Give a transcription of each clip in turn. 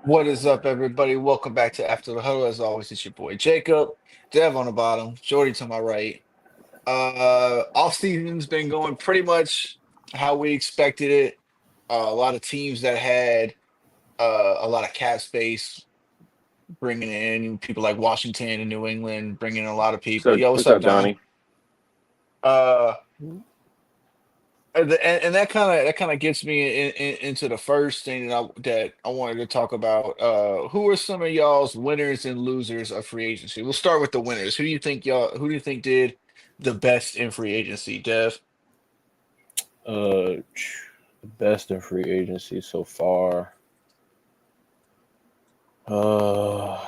What is up, everybody? Welcome back to After the Huddle. As always, it's your boy Jacob, Dev on the bottom, Jordy to my right. Off season's been going pretty much how we expected it. A lot of teams that had a lot of cap space, bringing in people like Washington and New England, bringing in a lot of people. So Yo, what's what's up, up, Don? Donnie? Uh, and that kind of gets me into the first thing that I wanted to talk about. Who are some of y'all's winners and losers of free agency? We'll start with the winners. Who do you think did the best in free agency, Dev? The best in free agency so far. Uh,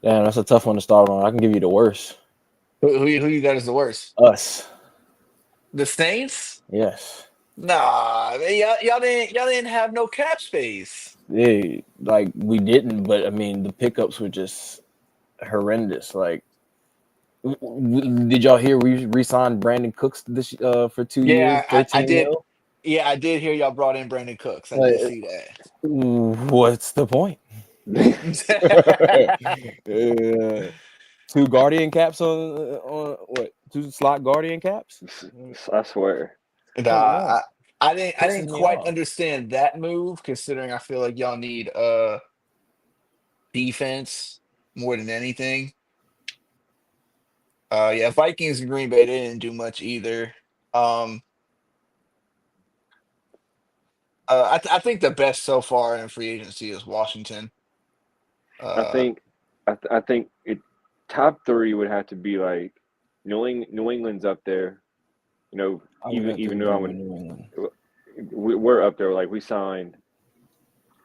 Damn, that's a tough one to start on. I can give you the worst. Who you got as the worst? Us. The Saints? Yes. Nah, man, y'all didn't have no cap space. Yeah, like we didn't, but I mean the pickups were just horrendous. Like, did y'all hear we re-signed Brandon Cooks this for 2 years, Yeah, I 13 did. mil? Yeah, I did hear y'all brought in Brandon Cooks. I did Like, see what's the point? that. uh, Two guardian caps on what? Two slot guardian caps? I swear. Nah, Come on, I didn't pisses me quite off. understand that move, considering I feel like y'all need defense more than anything. Yeah, Vikings and Green Bay they didn't do much either. Um, I think the best so far in free agency is Washington. I Uh, think I think it top three would have to be like New England's up there. You know, I would have to even though agree I'm with New England. we're up there. Like we signed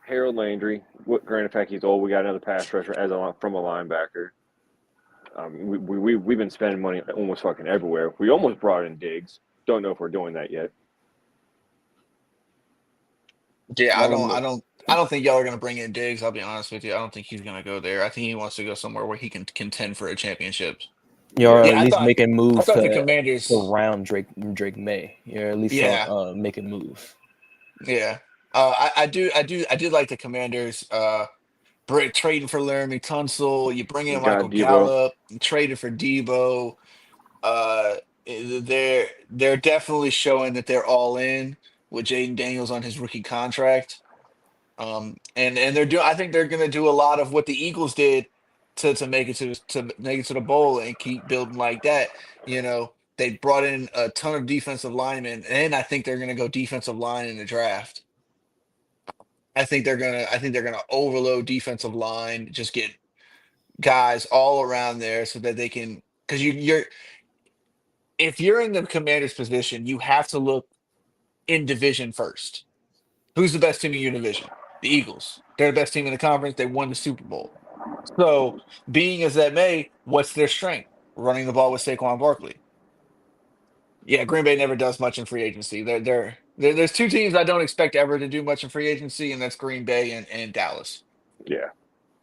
Harold Landry. What granted fact he's old. We got another pass rusher from a linebacker. We've been spending money almost fucking everywhere. We almost brought in Diggs. Don't know if we're doing that yet. yeah, I don't, I Um, don't, I don't think y'all are gonna bring in Diggs. I'll be honest with you. I don't think he's gonna go there. I think he wants to go somewhere where he can contend for a championship. you're Yeah, at Yeah, least making I moves thought the to Commanders. surround Drake May. You're at least Yeah, making moves. yeah. I did like the Commanders. Trading for Laramie Tunsil, you bring in Michael God Debo. Gallup, you traded for Debo. They're definitely showing that they're all in with Jaden Daniels on his rookie contract. And they're doing. I think they're going to do a lot of what the Eagles did to make it to the bowl and keep building like that. They brought in a ton of defensive linemen, and I think they're going to go defensive line in the draft. I think they're gonna overload defensive line, just get guys all around there so that they can because you're if you're in the commander's position, you have to look in division first. Who's the best team in your division? The Eagles. They're the best team in the conference. They won the Super Bowl. So, being as that may, what's their strength? Running the ball with Saquon Barkley. Yeah, Green Bay never does much in free agency. There's two teams I don't expect ever to do much in free agency, and that's Green Bay and Dallas. Yeah.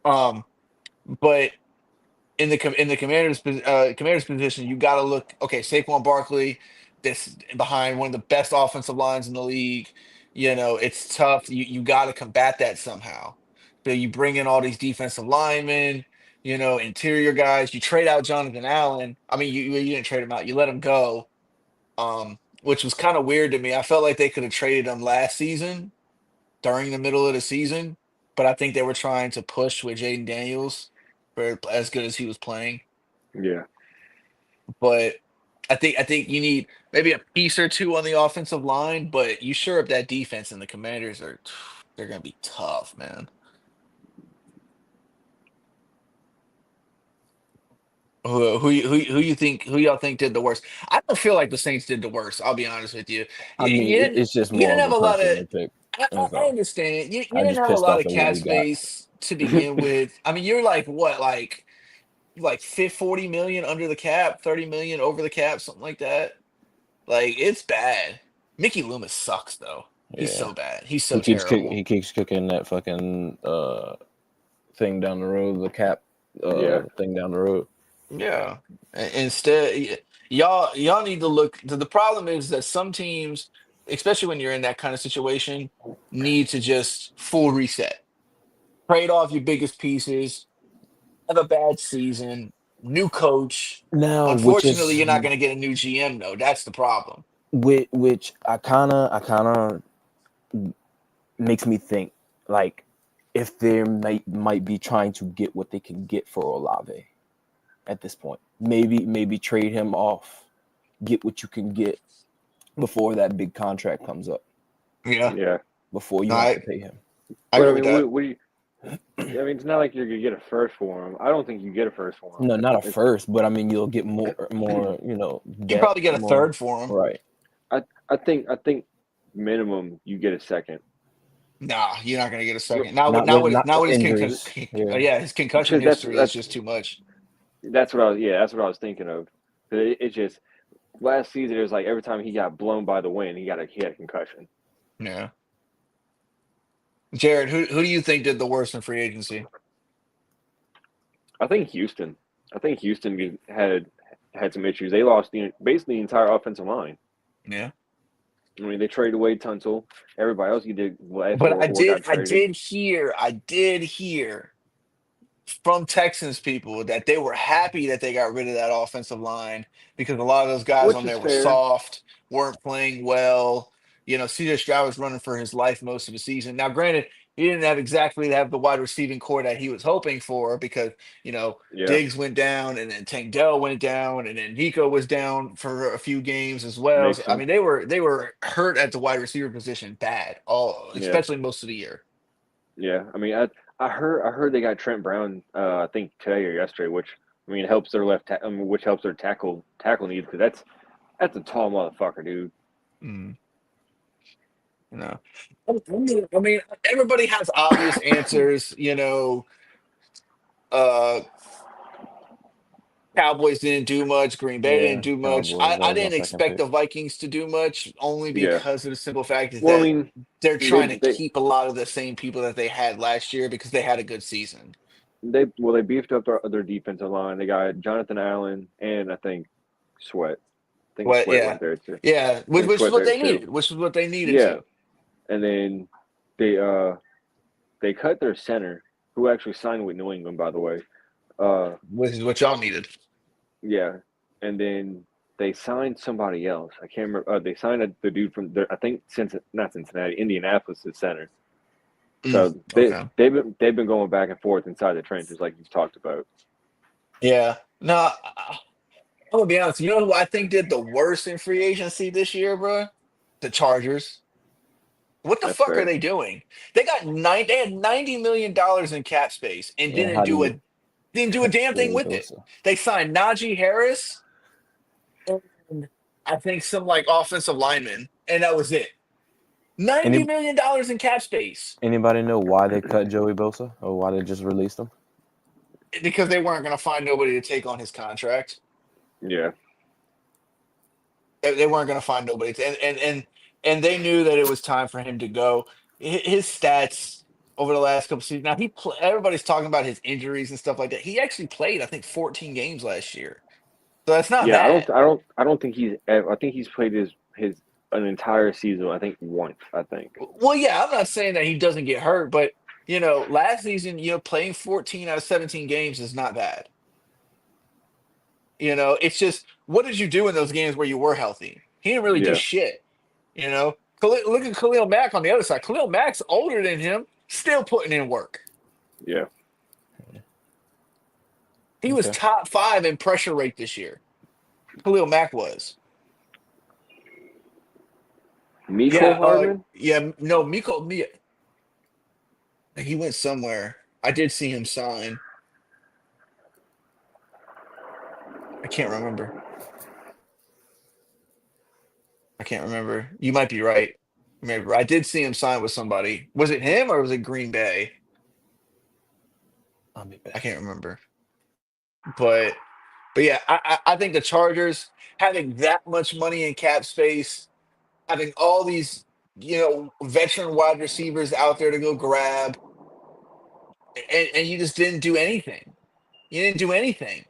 Um, but in the commander's position, you got to look. Okay, Saquon Barkley, this behind one of the best offensive lines in the league. It's tough. You got to combat that somehow. So you bring in all these defensive linemen, interior guys. You trade out Jonathan Allen. I mean, you didn't trade him out. You let him go, which was kind of weird to me. I felt like they could have traded him last season during the middle of the season, but I think they were trying to push with Jaden Daniels for as good as he was playing. Yeah. But I think you need maybe a piece or two on the offensive line, but you sure up that defense and the Commanders are they're gonna be tough, man. Who y'all think did the worst? I don't feel like the Saints did the worst. I'll be honest with you. I You mean, didn't it's just you more didn't of have a a lot of. personal pick. I, I That's I all. understand. You I'm didn't just have a pissed lot off of at what cap we got. space to begin with. I mean, you're like what, like 40 million under the cap, 30 million over the cap, something like that. Like it's bad. Mickey Loomis sucks though. He's Yeah, so bad. He's so terrible. he keeps cooking that fucking thing down the road, the cap Yeah. thing down the road. Yeah. Instead, y'all need to look. The problem is that some teams. especially when you're in that kind of situation, need to just full reset. Trade off your biggest pieces, have a bad season, new coach. Now, which Unfortunately, is you're not going to get a new GM though. That's the problem. which I kind of makes me think like if they might be trying to get what they can get for Olave at this point. Maybe trade him off, get what you can get before that big contract comes up, Yeah, Yeah. before no, you have to pay him. I But agree I with mean, that. what do you? I mean, it's not like you're gonna get a first for him. I don't think you get a first for him. No, not a It's, first, but I mean you'll get more, You depth, probably get a more third for him. right. I think minimum you get a second. Nah, you're not going to get a R- second. Now, Not with not now with with his injuries. Yeah. yeah, his concussion Because history is just too much. that's what I was that's what I was thinking of. It's just last season it was like every time he got blown by the wind, he had a concussion. Yeah. Jared, who do you think did the worst in free agency? I think Houston. I think Houston had some issues. They lost basically the entire offensive line. Yeah. I mean, they traded away Tunsil. Everybody else he did last But or got I traded. did hear from Texans people that they were happy that they got rid of that offensive line because a lot of those guys Which on is there were fair. soft, weren't playing well. CJ Stroud was running for his life most of the season. Now, granted, he didn't have the wide receiving core that he was hoping for because, Yeah, Diggs went down and then Tank Dell went down and then Nico was down for a few games as well. So, makes I sense. mean, they were hurt at the wide receiver position bad, Yeah, especially most of the year. yeah. I mean, I heard they got Trent Brown. I think today or yesterday, which I mean helps their which helps their tackle needs because that's a tall motherfucker, dude. Mm. You know, I mean, everybody has obvious answers. Uh, Cowboys didn't do much. Green Bay didn't Yeah, do much. Cowboys. That I was my didn't second expect pick. the Vikings to do much only Yeah. because of the simple fact is Well, I that mean, they're trying to they keep a lot of the same people that they had last year because they had a good season. they beefed up their defensive line. They got Jonathan Allen and I think Sweat. I think But Sweat yeah, went there too. yeah, I which think is Sweat what there they too. needed. Which is what they needed Yeah, to. and then they cut their center, who actually signed with New England, by the way. Which is what y'all needed. Yeah, and then they signed somebody else. I can't remember. They signed the dude from there. I think not Cincinnati, Indianapolis, the center. Mm, So okay. they've been going back and forth inside the trenches, like you've talked about. Yeah. No, I'm gonna be honest. You know who I think did the worst in free agency this year, bro? The Chargers. What the That's fuck are fair. they doing? They had $90 million in cap space and And how do you didn't do a cut damn thing Joey with it. Bosa? They signed Najee Harris and I think some like offensive linemen, and that was it. Any $90 million in cap space anybody know why they cut Joey Bosa or why they just released him? because they weren't going to find nobody to take on his contract. Yeah, They weren't going to find nobody, and they knew that it was time for him to go. His stats over the last couple seasons. Now everybody's talking about his injuries and stuff like that. He actually played, I think, 14 games last year, so that's not yeah. bad. I don't think he's. I think he's played his an entire season. I think once. I think. Well, yeah, I'm not saying that he doesn't get hurt, but last season, playing 14 out of 17 games is not bad. It's just what did you do in those games where you were healthy? He didn't really do Yeah, shit. Look at Khalil Mack on the other side. Khalil Mack's older than him, still putting in work. yeah. He was Okay. top 5 in pressure rate this year. Khalil Mack was. Miko Yeah, Hardman. yeah, no, he went somewhere. I did see him sign. I can't remember. You might be right. Maybe I did see him sign with somebody. Was it him or was it Green Bay? I'll be I back. can't remember. But yeah, I think the Chargers having that much money in cap space, having all these veteran wide receivers out there to go grab, and you just didn't do anything. You didn't do anything.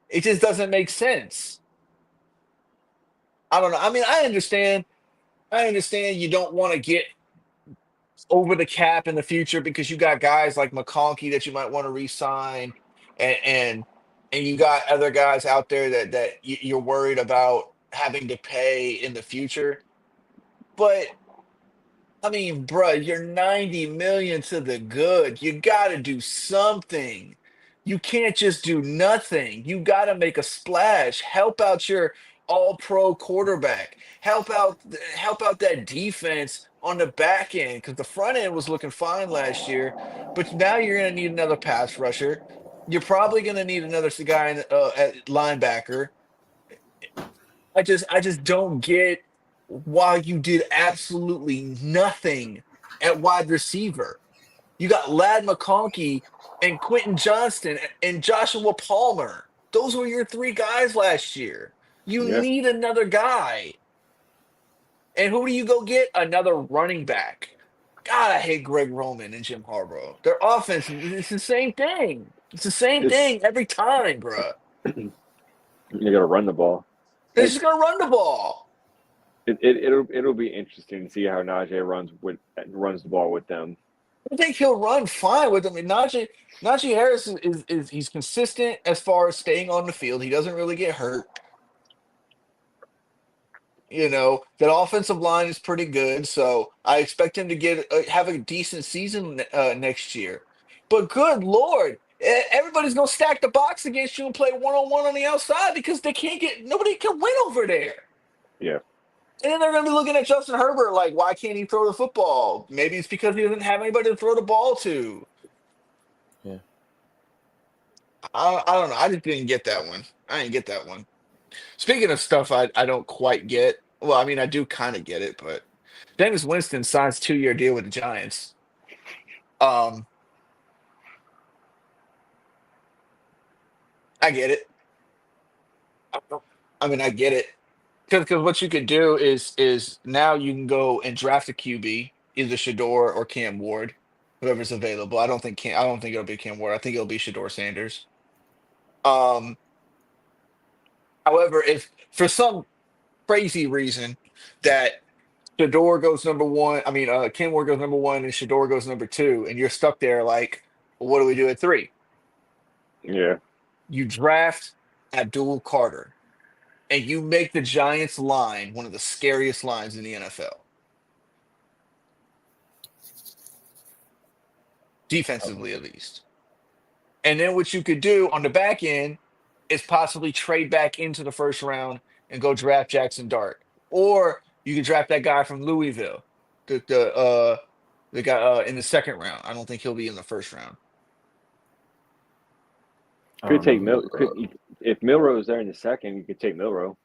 It just doesn't make sense. I don't know. I mean, I understand. I understand you don't want to get over the cap in the future because you got guys like McConkey that you might want to re-sign, and and and you got other guys out there that you're worried about having to pay in the future. But I mean, bruh, you're 90 million to the good. You got to do something. You can't just do nothing. You got to make a splash. Help out your all-pro quarterback. Help out that defense on the back end because the front end was looking fine last year, but now you're going to need another pass rusher. You're probably going to need another guy at linebacker. I just don't get why you did absolutely nothing at wide receiver. You got Lad McConkey and Quentin Johnston and Joshua Palmer. Those were your three guys last year. You Yeah, need another guy. And who do you go get? Another running back. God, I hate Greg Roman and Jim Harbaugh. Their offense, it's the same thing. It's the same it's thing every time, bruh. you got to run the ball. They're It's just going to run the ball. it'll be interesting to see how Najee runs the ball with them. I think he'll run fine with them. And Najee Harris is he's consistent as far as staying on the field. He doesn't really get hurt. That offensive line is pretty good, so I expect him to have a decent season next year. But good lord, everybody's gonna stack the box against you and play one-on-one on the outside because nobody can win over there. Yeah, And then they're going to be looking at Justin Herbert like, why can't he throw the football? Maybe it's because he doesn't have anybody to throw the ball to. Yeah. I don't know. I just didn't get that one. I didn't get that one. Speaking of stuff I don't quite get. Well, I mean, I do kind of get it, but Jameis Winston signs 2-year deal with the Giants. I get it. I mean, I get it. Because what you could do is now you can go and draft a QB, either Shador or Cam Ward, whoever's available. I don't think it'll be Cam Ward. I think it'll be Shador Sanders. Um, However, if for some crazy reason that Shador goes number one, I mean Cam Ward goes number one and Shador goes number two, and you're stuck there like, well, what do we do at three? yeah. You draft Abdul Carter and you make the Giants line one of the scariest lines in the NFL. Defensively at least. And then what you could do on the back end is possibly trade back into the first round and go draft Jackson Dart. Or you could draft that guy from Louisville, the guy in the second round. I don't think he'll be in the first round. I Could don't take know. if Milroe's there in the second, you could take Milroe.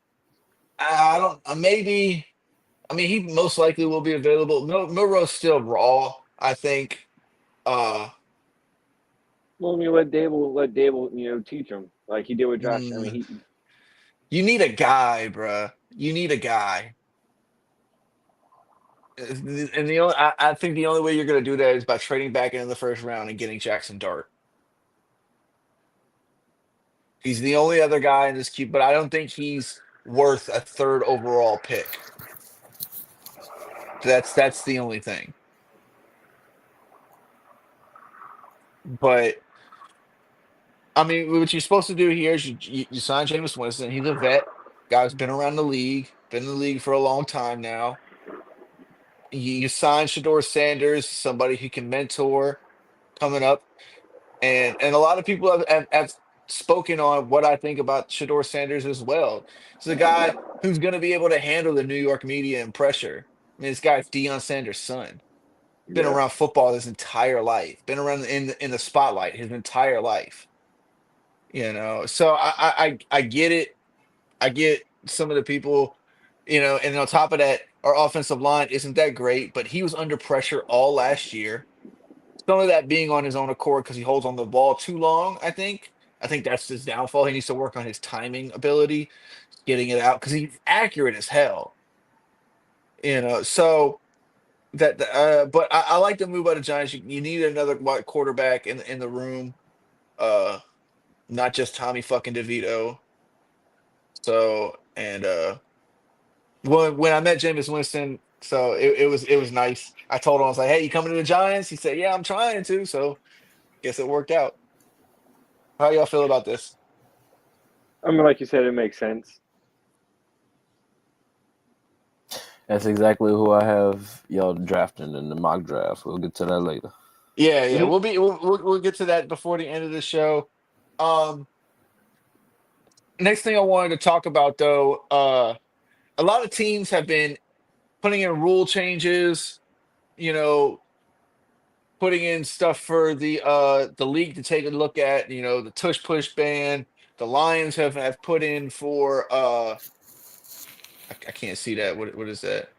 I don't maybe. I mean, he most likely will be available. Milroe's still raw, I think. Well, I mean, let Dable, teach him like he did with Josh. I Mm, mean, you need a guy, bruh. You need a guy. And I think the only way you're going to do that is by trading back into the first round and getting Jackson Dart. He's the only other guy in this queue, but I don't think he's worth a third overall pick. That's the only thing. But I mean, what you're supposed to do here is you sign Jameis Winston. He's a vet. Guy's been around the league, been in the league for a long time now. You sign Shador Sanders, somebody who can mentor coming up. And a lot of people have spoken on what I think about Shador Sanders as well. He's a guy who's going to be able to handle the New York media and pressure. I mean, this guy's Deion Sanders' son. Been yeah, around football his entire life. Been around in the spotlight his entire life. So I get it. I get some of the people, and on top of that, our offensive line isn't that great, but he was under pressure all last year. Some of that being on his own accord because he holds on the ball too long, I think. I think that's his downfall. He needs to work on his timing ability, getting it out because he's accurate as hell. So but I like the move by the Giants. You need another quarterback in the room, uh, not just Tommy fucking DeVito. So and when I met Jameis Winston, So it was nice. I told him, I was like, "Hey, you coming to the Giants?" He said, "Yeah, I'm trying to." So guess it worked out. How y'all feel about this? I mean, like you said, it makes sense. That's exactly who I have y'all drafting in the mock draft. We'll get to that later. Yeah, yeah. Mhm. We'll get to that before the end of the show. Um, Next thing I wanted to talk about though, a lot of teams have been putting in rule changes, you know, putting in stuff for the league to take a look at, the tush push ban. The Lions have put in for I can't see that. What is that?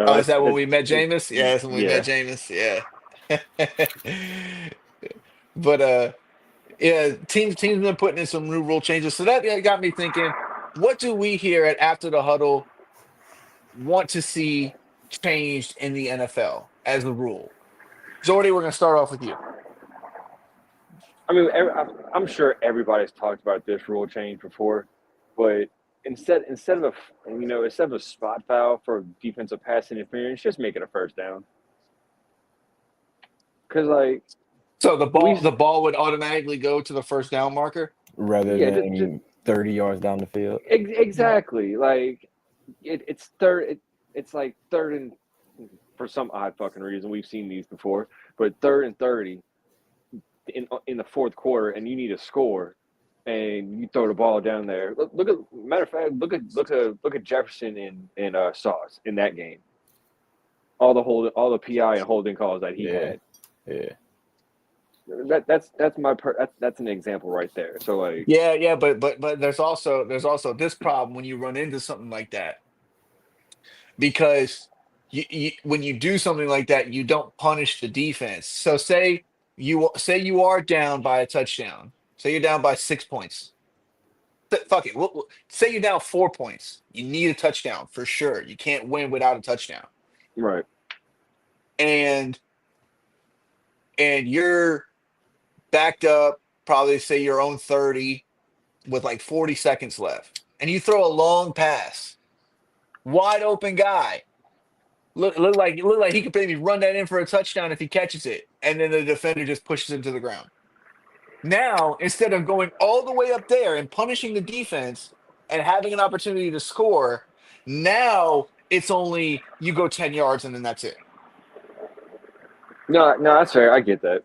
Oh, is that when we met Jameis? Yeah, that's when we met Yeah. Jameis. Yeah. But yeah, teams have been putting in some new rule changes. So that got me thinking, what do we here at After the Huddle want to see changed in the NFL as a rule? Jordy, we're gonna start off with you. I mean, I'm sure everybody's talked about this rule change before, but instead of instead of a spot foul for defensive pass interference, just make it a first down. Because like So we, the ball would automatically go to the first down marker. Rather yeah, just than 30 yards down the field. exactly like it's third. It's like third and for some odd fucking reason we've seen these before, but 3rd and 30 in the fourth quarter, and you need a score, and you throw the ball down there. Look at matter of fact, look at Jefferson in Sauce in that game. All the PI and holding calls that he Yeah. had. Yeah. That's an example right there. So like, Yeah, but there's also this problem when you run into something like that because when you do something like that, you don't punish the defense. So say you are down by a touchdown. Say you're down by 6 points. Fuck it. Say you're down 4 points. You need a touchdown for sure. You can't win without a touchdown. right, And you're backed up, probably say your own 30 with like 40 seconds left. And you throw a long pass. Wide open guy. Look like he could maybe run that in for a touchdown if he catches it. And then the defender just pushes him to the ground. Now, instead of going all the way up there and punishing the defense and having an opportunity to score, now it's only you go 10 yards and then that's it. no, that's fair. I get that.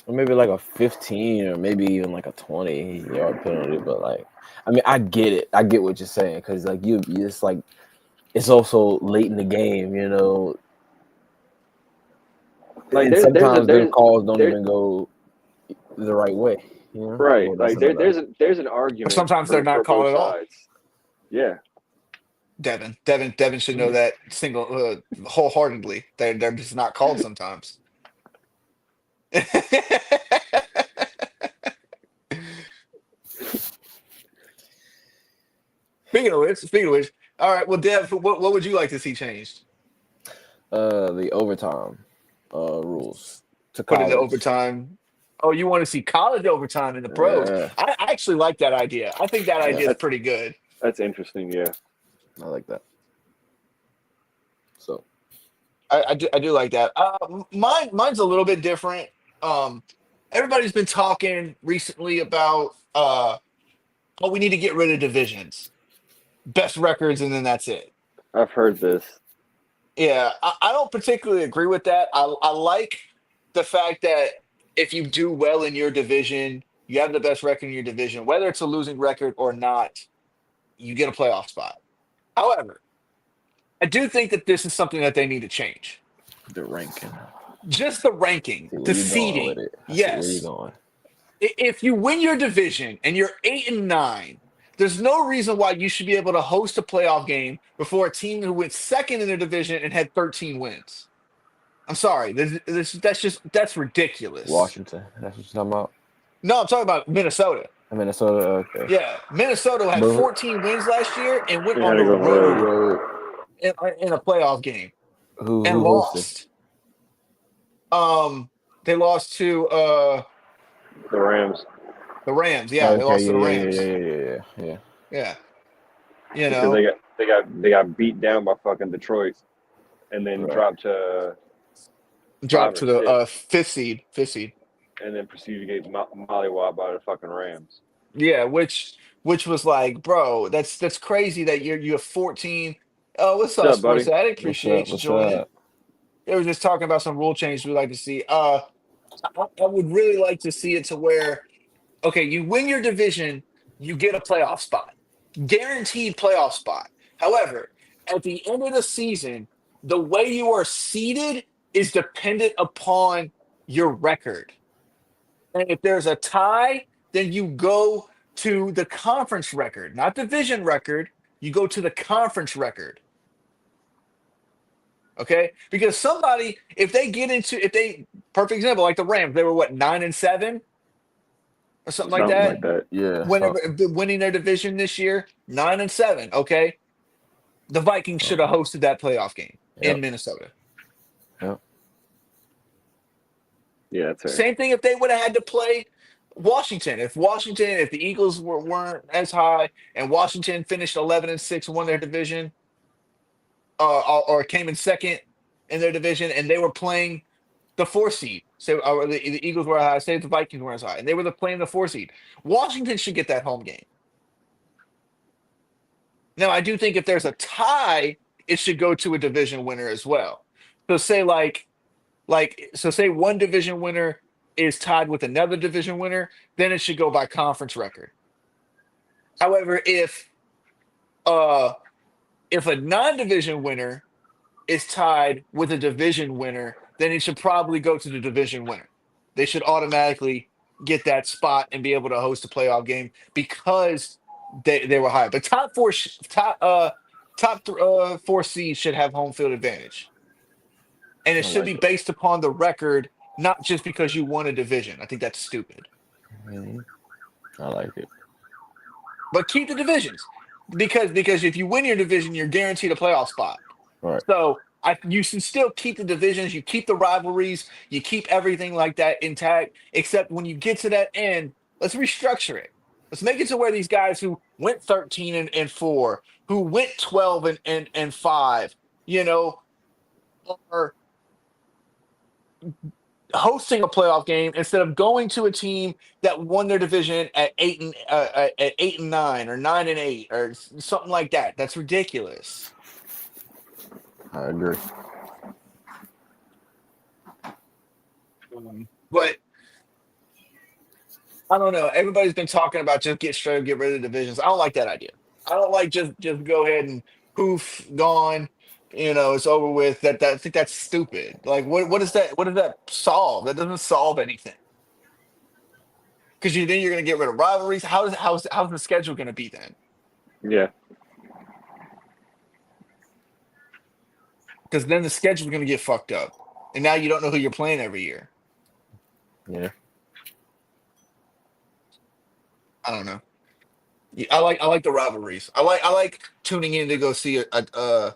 Or maybe like a 15 or maybe even like a 20-yard penalty. But like, I mean, I get it. I get what you're saying because like you it's like it's also late in the game, Like and sometimes their calls don't there's even go the right way. right. Well, that's Like another. there's an argument Sometimes they're for not called both at all. sides. Yeah. Devin should know that wholeheartedly. They're just not called sometimes. Speaking of which, all right. Well, Dev, what would you like to see changed? The overtime rules to Put in the college. overtime. Oh, you want to see college overtime in the pros? Yeah, I actually like that idea. I think that yeah, idea is pretty good. That's interesting. Yeah. I like that. So I do like that. Mine's a little bit different. Um, Everybody's been talking recently about oh, we need to get rid of divisions, best records, and then that's it. I've heard this. Yeah, I don't particularly agree with that. I like the fact that if you do well in your division, you have the best record in your division, whether it's a losing record or not, you get a playoff spot. However, I do think that this is something that they need to change. the ranking. Just the ranking, See where the you going with seeding. it. I see where you Yes. going. If you win your division and you're 8-9, there's no reason why you should be able to host a playoff game before a team who went second in their division and had 13 wins. I'm sorry, that's ridiculous. Washington. That's what you're talking about. No, I'm talking about Minnesota. Minnesota. Okay. Yeah, Minnesota had 14 wins last year and went You on had to the go on the road. road in a playoff game Who and hosted? lost. They lost to The Rams. the Rams. Yeah, they Okay. lost to the Rams. Yeah. Yeah, you Because know. They got beat down by fucking Detroit, and then Right. dropped to Dropped to the 5 or 6, fifth seed. and then proceeded to get mollywopped by the fucking Rams. Yeah, which was like, bro, that's crazy that you have 14. Oh, what's What's up, up, Sports buddy? Addict? What's Appreciate up? you What's joining. up? They were just talking about some rule changes we'd like to see. I would really like to see it to where, okay, you win your division, you get a playoff spot, guaranteed playoff spot. However, at the end of the season, the way you are seeded is dependent upon your record. And if there's a tie, then you go to the conference record, not division record. You go to the conference record. Okay? Because somebody, if they, perfect example, like the Rams, they were what, 9-7 or something like Something that? like that. Yeah. Whenever winning their division this year, 9-7. Okay. The Vikings should have hosted that playoff game in Yep. Minnesota. Yep. Yeah, that's fair. Same thing if they would have had to play Washington. If the Eagles weren't as high and Washington finished 11-6 and won their division, or came in second in their division, and they were playing the 4 seed. So the Eagles were high, say the Vikings were as high, and they were playing the 4 seed. Washington should get that home game. Now, I do think if there's a tie, it should go to a division winner as well. So say one division winner is tied with another division winner, then it should go by conference record. However, if a non-division winner is tied with a division winner, then it should probably go to the division winner. They should automatically get that spot and be able to host a playoff game because they were high. But top 4 seeds should have home field advantage. And it I should like be it. based upon the record, not just because you won a division. I think that's stupid. Mhm. I like it. But keep the divisions. Because if you win your division, you're guaranteed a playoff spot. Right. So you can still keep the divisions, you keep the rivalries, you keep everything like that intact, except when you get to that end, let's restructure it. Let's make it to where these guys who went 13-4, who went 12-5, are hosting a playoff game instead of going to a team that won their division at 8-9 or 9-8 or something like that. That's ridiculous. I agree. But I don't know. Everybody's been talking about just get rid of divisions. I don't like that idea. I don't like just go ahead and poof, gone. It's over with. I think that's stupid. Like, what does that solve? That doesn't solve anything. Because then you're going to get rid of rivalries. How's the schedule going to be then? Yeah. Because then the schedule's going to get fucked up, and now you don't know who you're playing every year. Yeah. I don't know. I like the rivalries. I like tuning in to go see a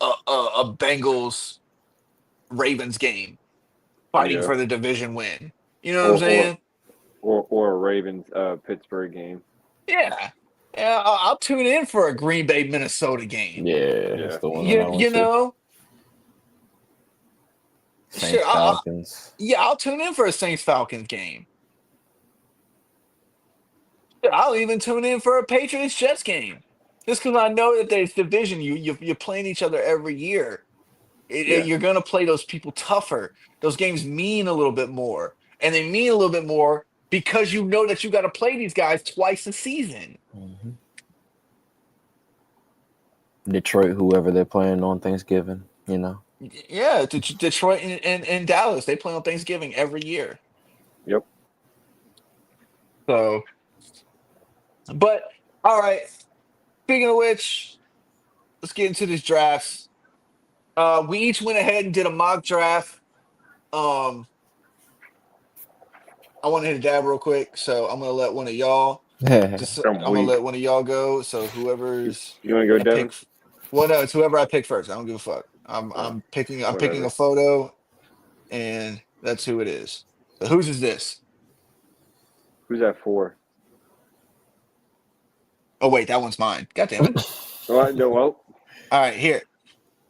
Bengals Ravens game, fighting Yeah. for the division win. You know what I'm saying? Or a Ravens Pittsburgh game. Yeah. I'll tune in for a Green Bay Minnesota game. Yeah. That's the one. You know. Saints, Shit, Falcons. I'll tune in for a Saints Falcons game. Shit, I'll even tune in for a Patriots Jets game. Just because I know that there's division, you're playing each other every year. You're gonna play those people tougher. Those games mean a little bit more, and they mean a little bit more because you know that you got to play these guys twice a season. Mm-hmm. Detroit, whoever they're playing on Thanksgiving, Yeah, Detroit and Dallas, they play on Thanksgiving every year. Yep. So, but all right. Speaking of which, let's get into these drafts. We each went ahead and did a mock draft. I want to hit a dab real quick, so I'm gonna let one of y'all. I'm gonna let one of y'all go. So whoever's You want to go, Devin? Well, no, it's whoever I pick first. I don't give a fuck. I'm picking a photo, and that's who it is. So whose is this? Who's that for? Oh wait, that one's mine. God damn it. Well, no, well, All right, here.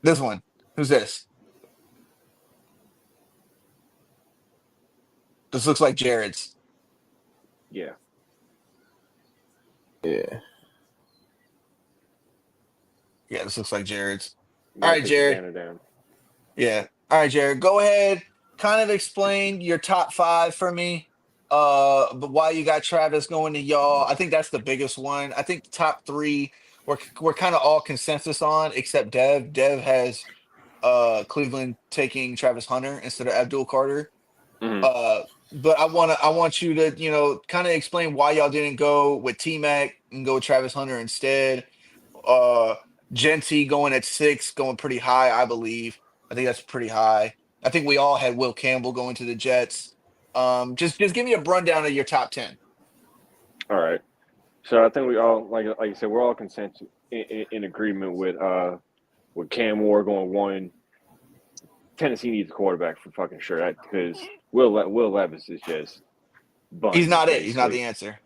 This one. Who's this? This looks like Jared's. yeah. Yeah. Yeah, this looks like Jared's. You All gotta right, take the Jared. banner down. Yeah. All right, Jared. Go ahead. Kind of explain your top five for me. But why you got Travis going to y'all? I think that's the biggest one. I think the top three we're kind of all consensus on, except Dev. Dev has Cleveland taking Travis Hunter instead of Abdul Carter. Mm-hmm. Uh, but I want you to, kind of explain why y'all didn't go with T Mac and go with Travis Hunter instead. Uh, Genty going at six, going pretty high, I believe. I think that's pretty high. I think we all had Will Campbell going to the Jets. Just give me a rundown of your top 10. All right. So I think we all like you said, we're all consensus in agreement with Cam Moore going one. Tennessee needs a quarterback for fucking sure because Will Levis is just He's buns not it. He's not basically the answer.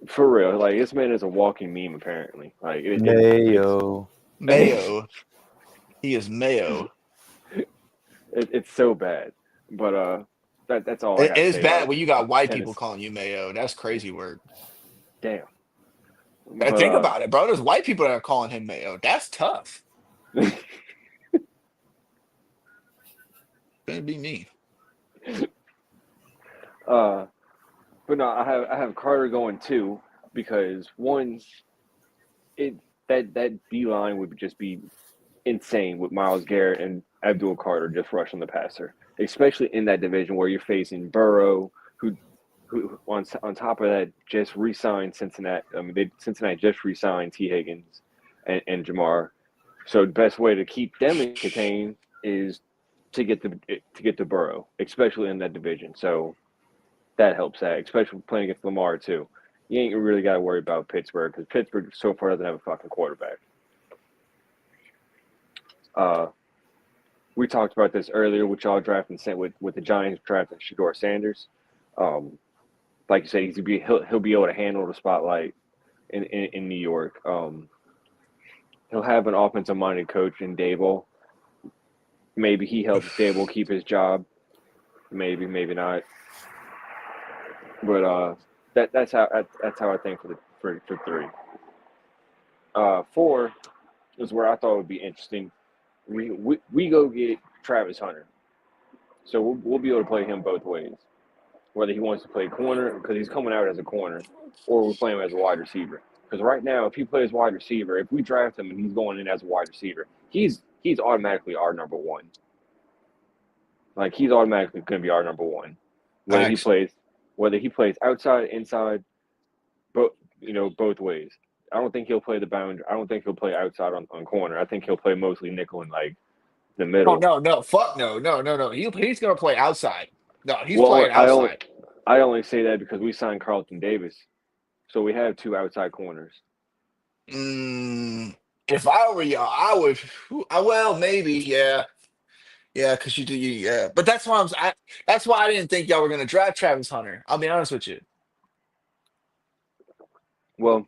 for real. Like this man is a walking meme apparently. Like Mayo. Mayo. He is Mayo. it's so bad. But that's all I It gotta is say bad about when you got white people Tennessee. calling you Mayo. That's crazy work. Damn. And But think about it, bro. There's white people that are calling him Mayo. That's tough. Gonna be me. uh but no, I have Carter going two because one it that D line would just be insane with Myles Garrett and Abdul Carter just rushing the passer, especially in that division where you're facing Burrow, who on top of that just re-signed Cincinnati. I mean, Cincinnati just re-signed T. Higgins and Jamar. So the best way to keep them contained is to get to Burrow, especially in that division. So that helps that, especially playing against Lamar too. You ain't really got to worry about Pittsburgh because Pittsburgh so far doesn't have a fucking quarterback. Uh, we talked about this earlier with y'all drafting with the Giants drafting Shador Sanders. Like you said, he'll be able to handle the spotlight in New York. He'll have an offensive minded coach in Dable. Maybe he helps Dable keep his job. Maybe not. But that's how I think for three. Four is where I thought it would be interesting. We go get Travis Hunter, so we'll be able to play him both ways. Whether he wants to play corner because he's coming out as a corner, or we play him as a wide receiver. Because right now, if he plays wide receiver, if we draft him and he's going in as a wide receiver, he's automatically our number one. Like he's automatically going to be our number one. Whether he Facts. plays outside, inside, both ways. I don't think he'll play the boundary. I don't think he'll play outside on corner. I think he'll play mostly nickel and like the Oh middle. no, no, fuck no, no, no, no. He's gonna play outside. No, he's Well, playing outside. I only say that because we signed Carlton Davis, so we have two outside corners. If I were y'all, I would. Well, maybe, yeah, yeah, because yeah. But that's why I didn't think y'all were gonna draft Travis Hunter. I'll be honest with you. Well,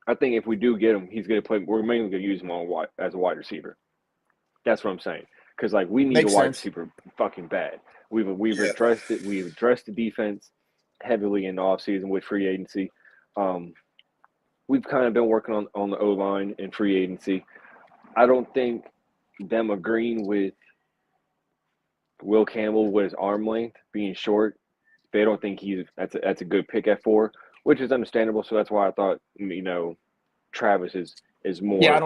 I think if we do get him, he's going to play. We're mainly going to use him as a wide receiver. That's what I'm saying. Because like we need a Makes wide sense. receiver fucking bad. We've Yeah. addressed it. We've addressed the defense heavily in the offseason with free agency. We've kind of been working on the O line in free agency. I don't think them agreeing with Will Campbell with his arm length being short. They don't think that's a good pick at 4, which is understandable. So that's why I thought Travis is Yeah, more.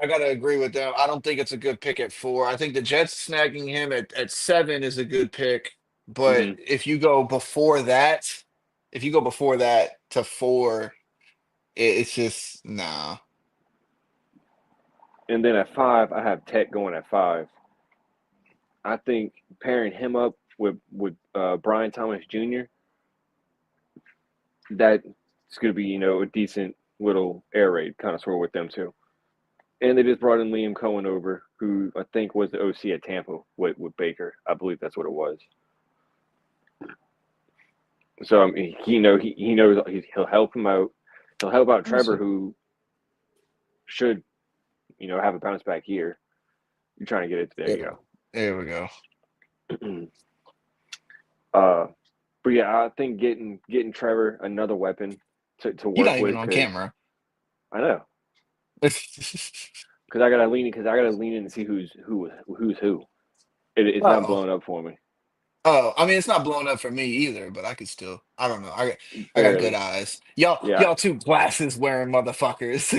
I gotta agree with them. I don't think it's a good pick at 4. I think the Jets snagging him at 7 is a good pick. But Mm-hmm. if you go before that to 4, it's just nah. And then at 5, I have Tech going at 5. I think pairing him up with Brian Thomas Jr. That's going to be a decent little air raid kind of sort with them too. And they just brought in Liam Cohen over, who I think was the OC at Tampa with Baker. I believe that's what it was. So I mean, he knows he'll help him out. He'll help out Trevor, who should, have a bounce back year. You're trying to get it. There you There we go. But yeah, I think getting Trevor another weapon to He's work not even with. on 'Cause camera. I know, because I gotta lean in and see who's who. It's not blowing up for me. Oh, I mean, it's not blowing up for me either, but I could still. I don't know. I got good Barely. eyes. Yeah. Y'all two glasses wearing motherfuckers.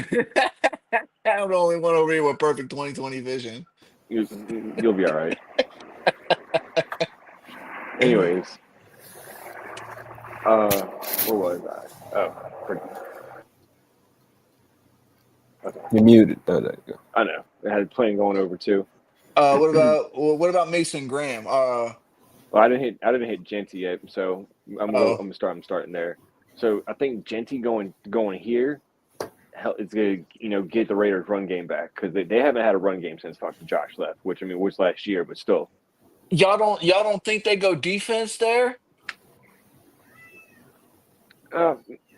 I'm the only one over here with perfect 20/20 vision. You'll be all right. Anyways, what was I? Oh, okay. You're muted. Oh, there you go. I know. I had a plane going over too. What about Mason Graham? Well, I didn't hit Genty yet, so I'm starting there. So I think Genty going here, it's gonna get the Raiders' run game back because they haven't had a run game since fucking Josh left, which was last year, but still. Y'all don't think they go defense there?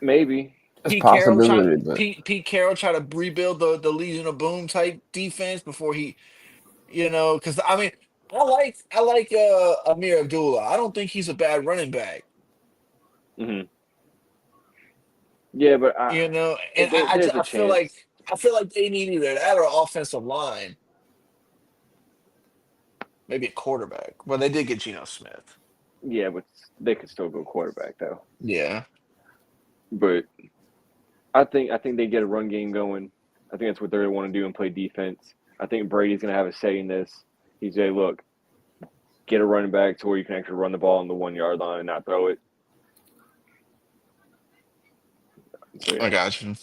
Maybe. That's Pete Carroll possibility, but Pete Carroll try to rebuild the Legion of Boom type defense before he, because I mean, I like Amir Abdullah. I don't think he's a bad running back. Mm-hmm. Yeah, but And there's a I feel like chance. they need either that or offensive line, maybe a quarterback. Well, they did get Geno Smith. Yeah, but they could still go quarterback though. Yeah. But I think they get a run game going. I think that's what they want to do and play defense. I think Brady's going to have a say in this. He's say, look, get a running back to where you can actually run the ball on the 1 yard line and not throw it. So, yeah. I got you.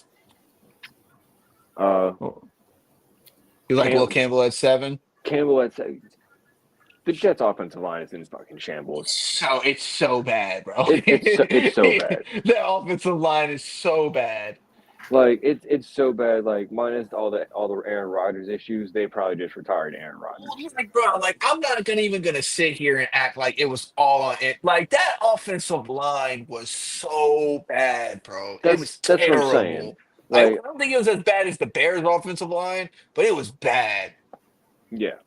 You like Will Campbell at 7? Campbell at 7. The Jets' offensive line is in fucking shambles. So it's so bad, bro. It's so bad. The offensive line is so bad. Like it's so bad. Like minus all the Aaron Rodgers issues, they probably just retired Aaron Rodgers. Like, bro, I'm not even gonna sit here and act like it was all on it. Like that offensive line was so bad, bro. It was That's what I'm saying. terrible. Like, I don't think it was as bad as the Bears' offensive line, but it was bad. Yeah.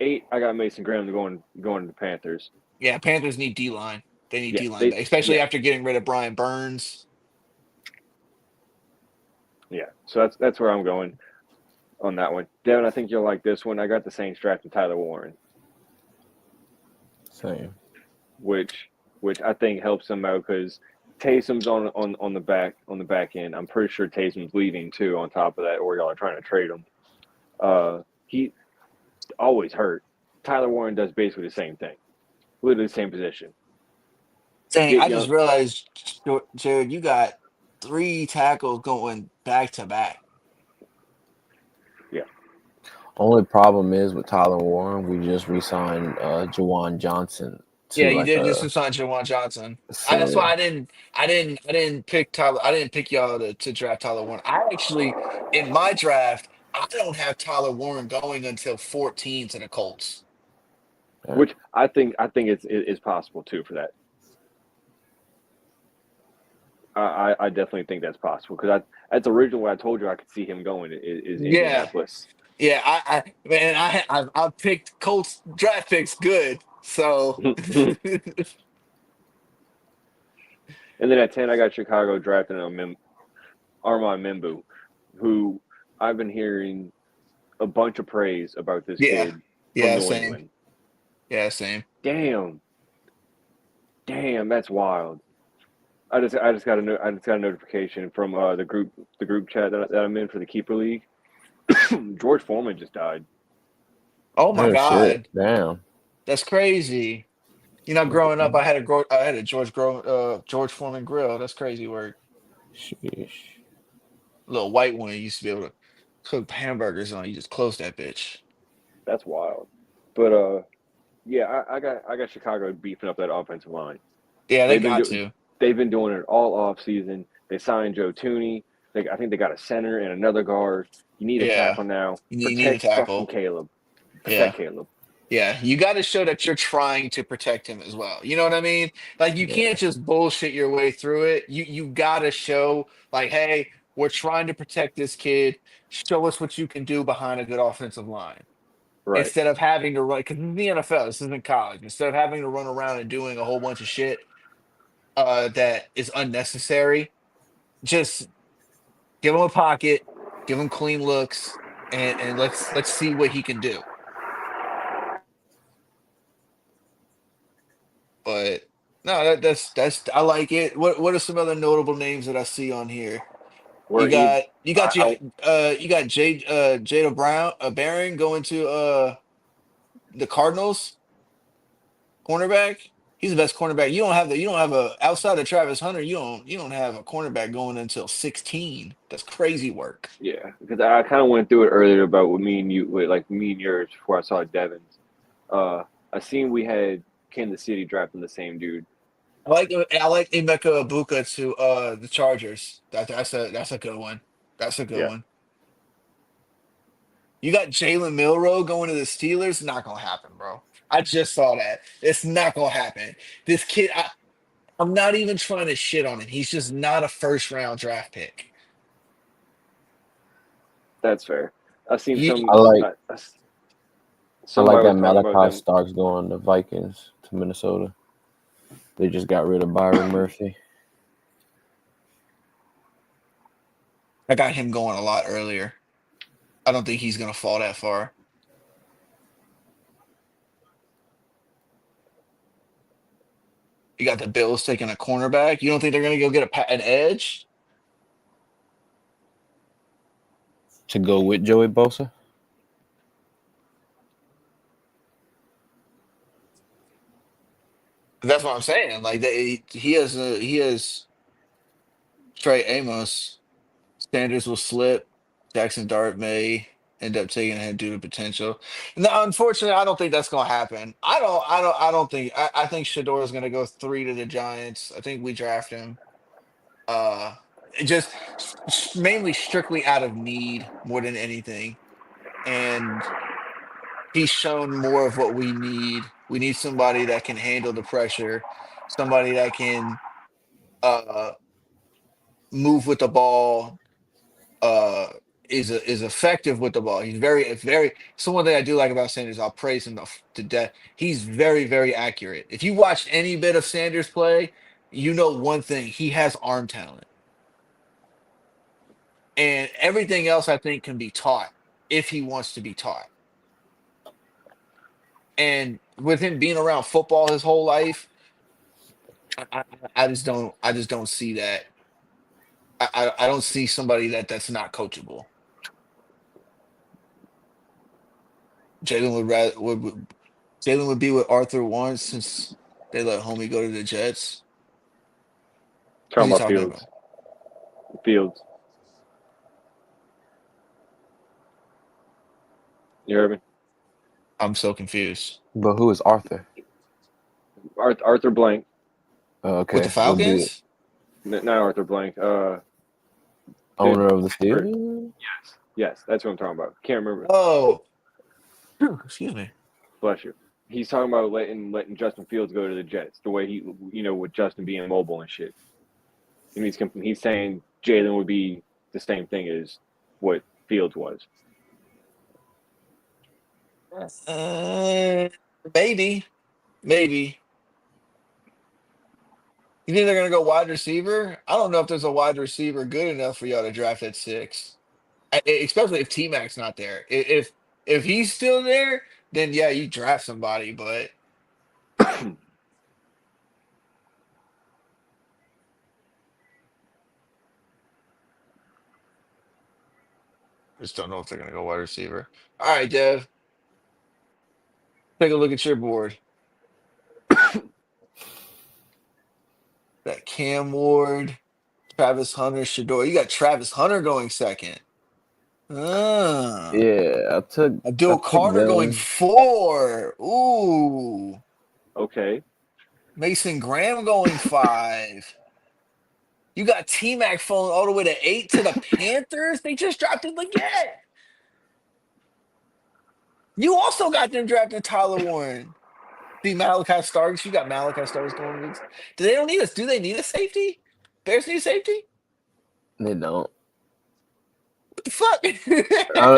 8, I got Mason Graham going to the Panthers. Yeah, Panthers need D-line. They need D-line, especially after getting rid of Brian Burns. Yeah, so that's where I'm going on that one. Devin, I think you'll like this one. I got the Saints drafting Tyler Warren. same. Which I think helps them out because Taysom's on the back end. I'm pretty sure Taysom's leaving too. On top of that, or y'all are trying to trade him. He always hurt. Tyler Warren does basically the same thing, literally the same position. Dang, I just realized, Jared, you got 3 tackles going back to back. Yeah. Only problem is with Tyler Warren, we just re-signed Jawan Johnson. Yeah, you did just sign Jawan Johnson. So, That's why I didn't pick Tyler. I didn't pick y'all to draft Tyler Warren. I actually, in my draft, I don't have Tyler Warren going until 14 to the Colts. Which I think it's possible too for that. I definitely think that's possible because that's originally what I told you I could see him going is Indianapolis. Yeah, I picked Colts draft picks good. So And then at 10 I got Chicago drafting Armand Membu, who I've been hearing a bunch of praise about this kid from New England. Yeah, same. Damn, that's wild. I just got a notification from the group chat that I'm in for the Keeper League. George Foreman just died. Oh my God! Shit. Damn, that's crazy. Growing up, I had a George Foreman grill. That's crazy work. sheesh. Little white one you used to be able to cook hamburgers on. You just close that bitch. That's wild. But yeah, I got Chicago beefing up that offensive line. Yeah, they got to. They've been doing it all off season. They signed Joe Tooney. I think they got a center and another guard. You need a tackle now. You need a tackle. Fucking Caleb. Yeah. Caleb. Yeah, you got to show that you're trying to protect him as well. You know what I mean? Like you Yeah. can't just bullshit your way through it. You got to show like, hey, we're trying to protect this kid. Show us what you can do behind a good offensive line. Right. Instead of having to run, because in the NFL, this isn't college. Instead of having to run around and doing a whole bunch of shit that is unnecessary, just give him a pocket, give him clean looks, and let's see what he can do. But no, that's I like it. What are some other notable names that I see on here? Where he, You got Jada Brown Barron going to the Cardinals cornerback. He's the best cornerback. You don't have a outside of Travis Hunter. You don't have a cornerback going until 16. That's crazy work. yeah, because I kind of went through it earlier about with me and you, with like me and yours before I saw Devin's. I seen we had Kansas City drafting the same dude. I like Emeka Ibuka to the Chargers. That's a good one. That's a good Yeah, one. You got Jalen Milroe going to the Steelers. Not gonna happen, bro. I just saw that. It's not gonna happen. This kid, I'm not even trying to shit on him. He's just not a first round draft pick. that's fair. I seen You, I like I like somebody that was talking about Malachi them. Starks going the Vikings to Minnesota. They just got rid of Byron Murphy. I got him going a lot earlier. I don't think he's gonna fall that far. You got the Bills taking a cornerback. You don't think they're gonna go get an edge? To go with Joey Bosa. That's what I'm saying. Like he has Trey Amos. Sanders will slip. Jackson Dart may end up taking him due to potential. No, unfortunately, I don't think that's going to happen. I don't think. I think Shador is going to go 3 to the Giants. I think we draft him. Uh, just mainly strictly out of need more than anything, and he's shown more of what we need. We need somebody that can handle the pressure, somebody that can uh move with the ball, uh is effective with the ball. He's very so one thing I do like about Sanders, I'll praise him to death. He's very accurate. If you watch any bit of Sanders play, you know one thing, he has arm talent. And everything else I think can be taught if he wants to be taught. And with him being around football his whole life, I, I, I just don't see that. I don't see somebody that's not coachable. Jalen would rather Jalen would be with Arthur once since they let homie go to the Jets. Who's Talking he about talking Fields. about? Fields. You heard me? I'm so confused. But who is Arthur? Arthur Blank. With the Okay, would be Falcons? Not Arthur Blank. Dude, owner of the or- Steelers. yes, that's what I'm talking about. Can't remember. Oh, excuse me. Bless you. He's talking about letting Justin Fields go to the Jets. The way he, with Justin being mobile and shit. And he's saying Jalen would be the same thing as what Fields was. Uh, maybe, maybe. You think they're gonna go wide receiver? I don't know if there's a wide receiver good enough for y'all to draft at 6. Especially if T Mac's not there. If he's still there, then yeah, you draft somebody. But just don't know if they're gonna go wide receiver. All right, Dev, take a look at your board. That Cam Ward, Travis Hunter, Shador. You got Travis Hunter going second. Ah, Yeah, I Abdul took Carter going them. 4. Ooh, Okay. Mason Graham going 5. You got T Mac falling all the way to 8 to the Panthers. They just dropped him again. You also got them drafting Tyler Warren. See Malachi Starks. You got Malachi Starks going. Do they don't need us? Do they need a safety? Bears need a safety? They don't. What the fuck?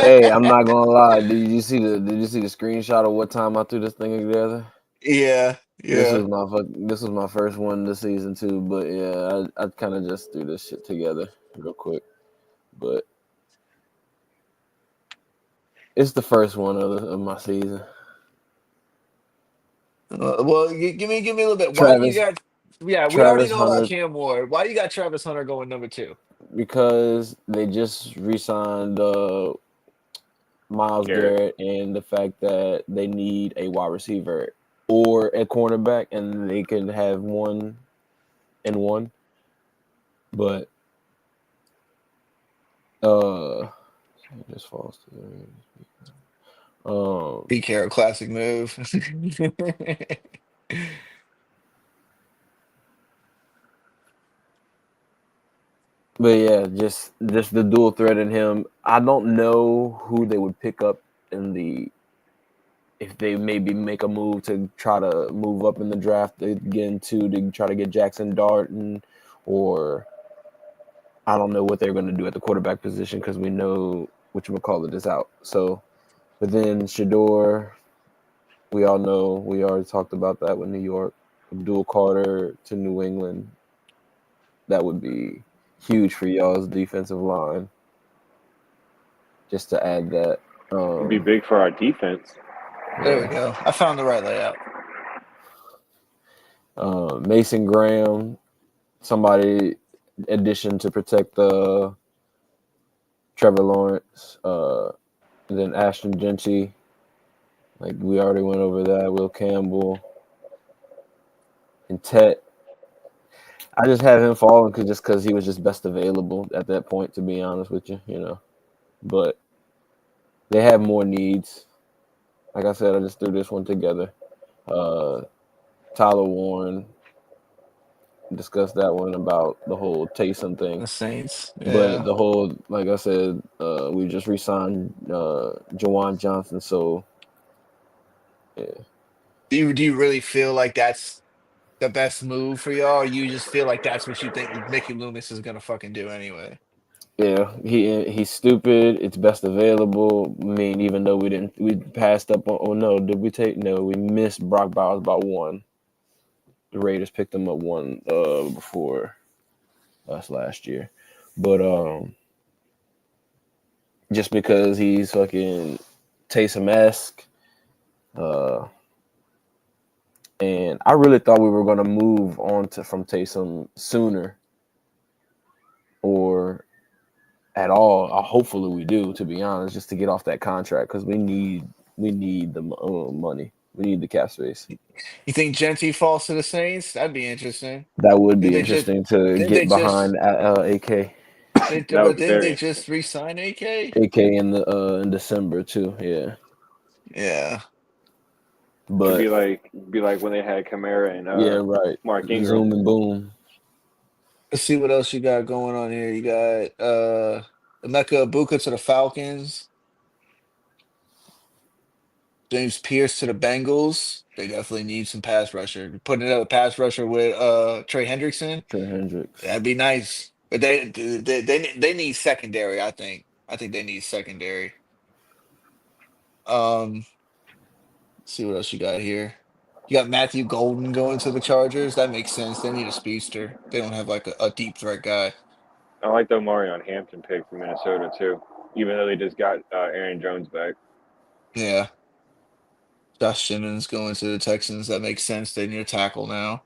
Hey, I'm not gonna lie. Did you see the screenshot of what time I threw this thing together? Yeah, This yeah. was my first one this season too. But yeah, I kind of just threw this shit together real quick. But it's the first one of my season. Well, give me a little bit. Why you Travis got? Yeah, we already Travis know about Hunter, Cam Ward. Why you got Travis Hunter going number 2? because they just re-signed Miles Garrett, and the fact that they need a wide receiver or a cornerback, and they can have one and one. But it just falls to Be careful, classic move. but yeah, just the dual threat in him. I don't know who they would pick up in the if they maybe make a move to try to move up in the draft again to try to get Jackson Darton, or I don't know what they're going to do at the quarterback position because we know whatchamacallit is out. So, but then Shador, we all know, we already talked about that with New York. Abdul Carter to New England. That would be huge for y'all's defensive line. Just to add that. It'd be big for our defense. There we go. I found the right layout. Mason Graham, somebody addition to protect Trevor Lawrence. And then Ashton Genty. Like we already went over that. Will Campbell and Tet. I just have him falling because he was just best available at that point. To be honest with you, but they have more needs. Like I said, I just threw this one together. Tyler Warren, discussed that one about the whole Taysom thing. The Saints. But Yeah. the whole, like I said, we just re-signed Jawan Johnson. So yeah, Do you really feel like that's the best move for y'all? Or you just feel like that's what you think Mickey Loomis is gonna fucking do anyway? yeah, he's stupid. It's best available. I mean, even though we passed up on. Oh no, did we take? No, we missed Brock Bowers by one. The Raiders picked him up one before us last year, but just because he's fucking Taysom-esque, and I really thought we were gonna move on from Taysom sooner, or at all. Hopefully we do, to be honest, just to get off that contract because we need the money. We need the cap space. You think Genty falls to the Saints? That'd be interesting. That would Did be they just interesting to did they get just behind AK. That would but be didn't very they interesting. just re-sign AK? AK in December too. Yeah, Yeah. It'd but be like when they had Kamara and yeah, right. Mark Ingram. Zoom and boom. Let's see what else you got going on here. You got Emeka Ibuka to the Falcons. James Pierce to the Bengals. They definitely need some pass rusher. Putting another pass rusher with Trey Hendrickson. Trey Hendricks. That'd be nice. But they need secondary, I think. I think they need secondary. Let's see what else you got here. You got Matthew Golden going to the Chargers. That makes sense. They need a speedster. They don't have like a deep threat guy. I like the Marion Hampton pick from Minnesota too, even though they just got Aaron Jones back. Yeah. Josh Simmons going to the Texans. That makes sense. They need a tackle now.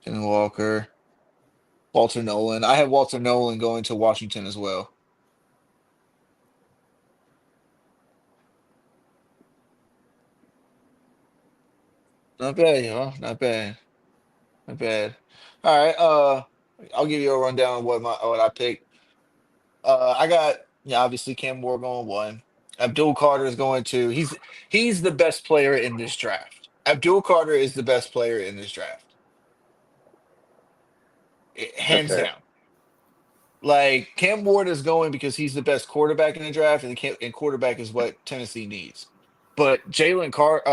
Ken Walker. Walter Nolan. I have Walter Nolan going to Washington as well. Not bad, Not bad. Not bad. All right. I'll give you a rundown of what I picked. I got obviously Cam Ward going 1. Abdul Carter is going 2. He's the best player in this draft. Abdul Carter is the best player in this draft. That's Hands fair. down. Like Cam Ward is going because he's the best quarterback in the draft, and quarterback is what Tennessee needs. But Jalen Carter,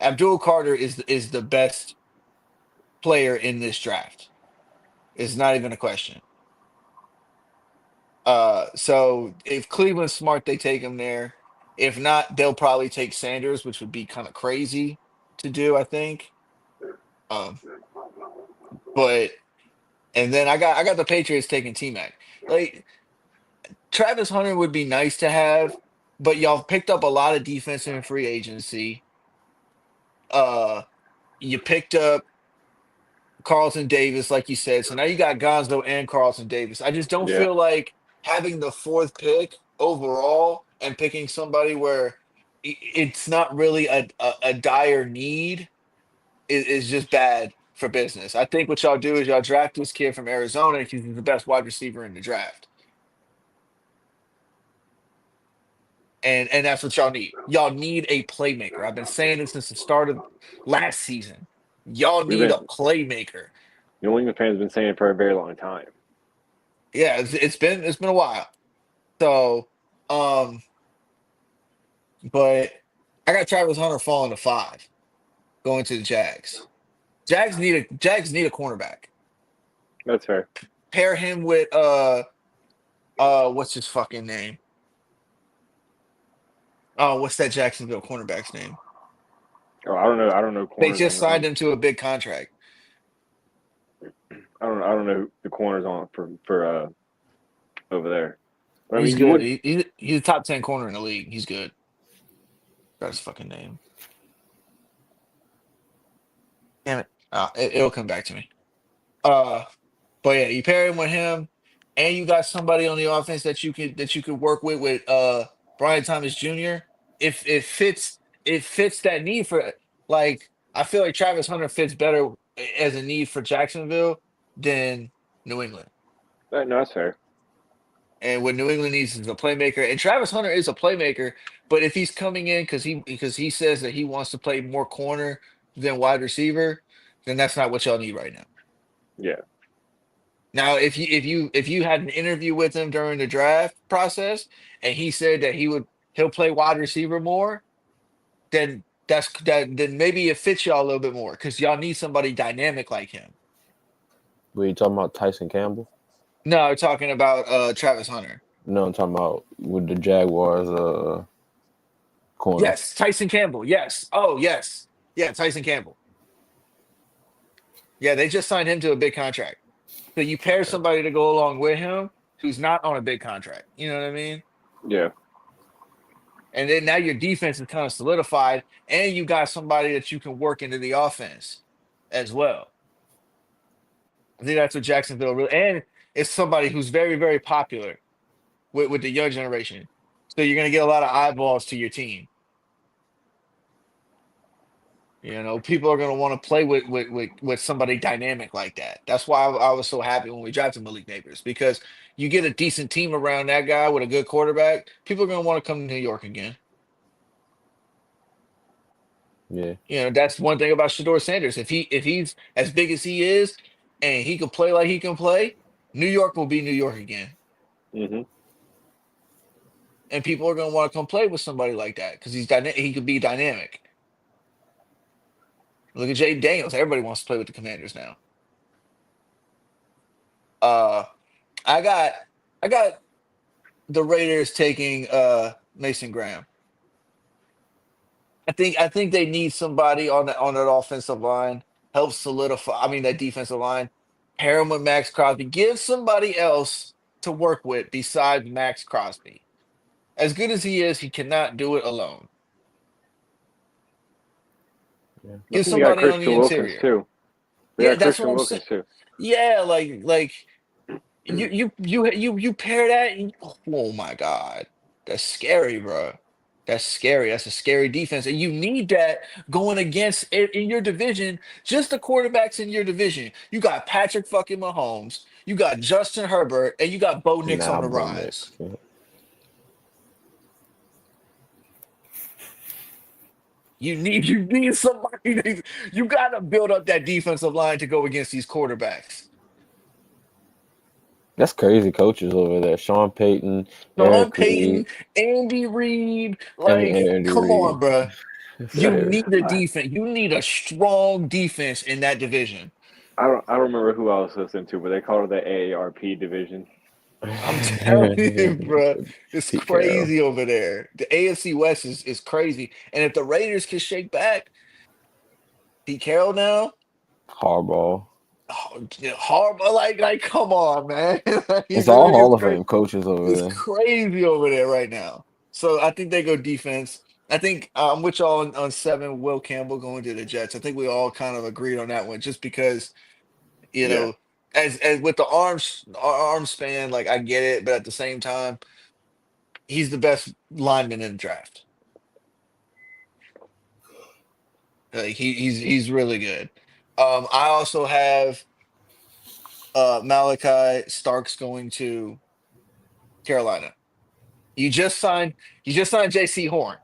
Abdul Carter is the best player in this draft. It's not even a question. So if Cleveland's smart, they take him there. If not, they'll probably take Sanders, which would be kind of crazy to do, I think. Um, but and then I got the Patriots taking T Mac. Like Travis Hunter would be nice to have, but y'all picked up a lot of defense in free agency. Uh, you picked up Carlton Davis, like you said. So now you got Gonzo and Carlton Davis. I just don't Yeah. feel like having the fourth pick overall and picking somebody where it's not really a dire need is just bad for business. I think what y'all do is y'all draft this kid from Arizona because he's the best wide receiver in the draft. And that's what y'all need. Y'all need a playmaker. I've been saying this since the start of last season. Y'all We've need a been playmaker. New England fans have been saying it for a very long time. Yeah, it's been a while. So, um, but I got Travis Hunter falling to 5, going to the Jags. Jags need a cornerback. That's fair. Pair him with what's his fucking name? Oh, what's that Jacksonville cornerback's name? Oh, I don't know. I don't know They corners just on. signed him to a big contract. I don't know the corners on for over there. But, I He's mean, you good. would. He's a top 10 corner in the league. He's good. That's his fucking name. Damn it. It'll come back to me. Uh, but yeah, you pair him with him, and you got somebody on the offense that you could work with Brian Thomas Jr. If it fits that need for like I feel like Travis Hunter fits better as a need for Jacksonville than New England. No, that's fair. And what New England needs is a playmaker. And Travis Hunter is a playmaker, but if he's coming in because he says that he wants to play more corner than wide receiver, then that's not what y'all need right now. Yeah. Now, if you had an interview with him during the draft process and he said that he'll play wide receiver more, then then maybe it fits y'all a little bit more because y'all need somebody dynamic like him. Were you talking about Tyson Campbell? No, we're talking about Travis Hunter. No, I'm talking about with the Jaguars corner. Yes, Tyson Campbell. Yes. Oh, yes. Yeah, Tyson Campbell. Yeah, they just signed him to a big contract. So you pair somebody to go along with him who's not on a big contract. You know what I mean? Yeah. And then now your defense is kind of solidified, and you got somebody that you can work into the offense as well. I think that's what Jacksonville really, and it's somebody who's very, very popular with the young generation. So you're going to get a lot of eyeballs to your team. You know, people are going to want to play with somebody dynamic like that. That's why I was so happy when we drafted Malik Neighbors because you get a decent team around that guy with a good quarterback. People are going to want to come to New York again. Yeah. You know, that's one thing about Shador Sanders. If he's as big as he is, and he can play like he can play, New York will be New York again, Hmm. and people are going to want to come play with somebody like that because he could be dynamic. Look at Jay Daniels. Everybody wants to play with the Commanders now. Uh, I got I got the Raiders taking Mason Graham. I think they need somebody on that offensive line, help solidify. I mean that defensive line. Pair him with Max Crosby. Give somebody else to work with besides Max Crosby. As good as he is, he cannot do it alone. Yeah. I Give think they got somebody on the Christian Wilkins interior. too. They Yeah, got that's what Christian I'm saying. Wilkins too. Yeah, like you pair that. Oh my God, that's scary, bro. That's scary. That's a scary defense, and you need that going against in your division. Just the quarterbacks in your division. You got Patrick fucking Mahomes. You got Justin Herbert, and you got Bo Nix on Nah, the Bo rise. Nix. Yeah. You need somebody. You got to build up that defensive line to go against these quarterbacks. That's crazy coaches over there. Sean Payton, Sean Eric Reed, Payton, Andy Reid, and like, Andy come on, Reid. bruh. You Fair. need a defense. You need a strong defense in that division. I don't remember who I was listening to, but they called it the AARP division. I'm telling you, bruh, it's Pete Carroll, crazy over there. The AFC West is crazy. And if the Raiders can shake back, Pete Carroll now, Harbaugh. oh, Harbaugh, like, come on, man. Like, It's all it's Hall of crazy. Fame coaches over It's there. crazy over there right now. So I think they go defense. I think I'm with y'all on 7. Will Campbell going to the Jets. I think we all kind of agreed on that one, just because you Yeah. know, as with the arm span, like I get it, but at the same time, he's the best lineman in the draft. Like he's really good. I also have Malachi Starks going to Carolina. You just signed JC Horn.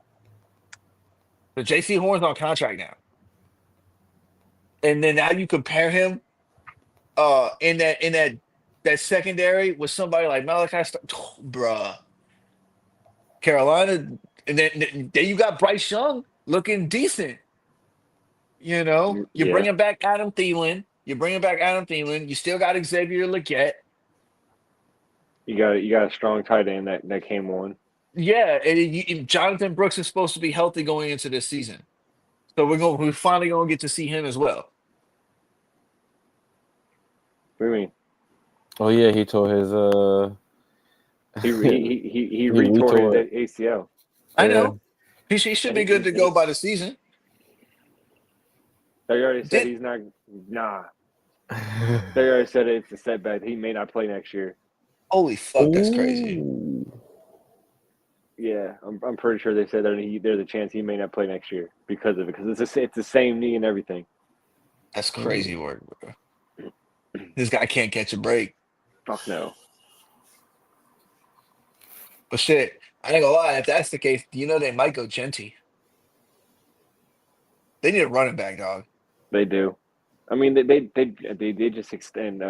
So JC Horn's on contract now. And then now you compare him in that secondary with somebody like Malachi Starks, bruh. Carolina, and then you got Bryce Young looking decent. You're Yeah. bringing back Adam Thielen. You still got Xavier Legette. You got a strong tight end that came on. Yeah, and Jonathan Brooks is supposed to be healthy going into this season, so we're finally gonna get to see him as well. What do you mean? Oh yeah, he tore his He he retore his retore it. ACL. I Yeah. know he should And be good to go by the season. they already said Did he's not. Nah, they already said it's a setback. He may not play next year. Holy fuck, that's crazy. Ooh. Yeah, I'm pretty sure they said there's a chance he may not play next year because of it. Because it's the same knee and everything. That's crazy work, bro. This guy can't catch a break. Fuck no. But shit, I ain't gonna lie. If that's the case, they might go Genty. They need a running back, dog. They do. I mean, they did just extend.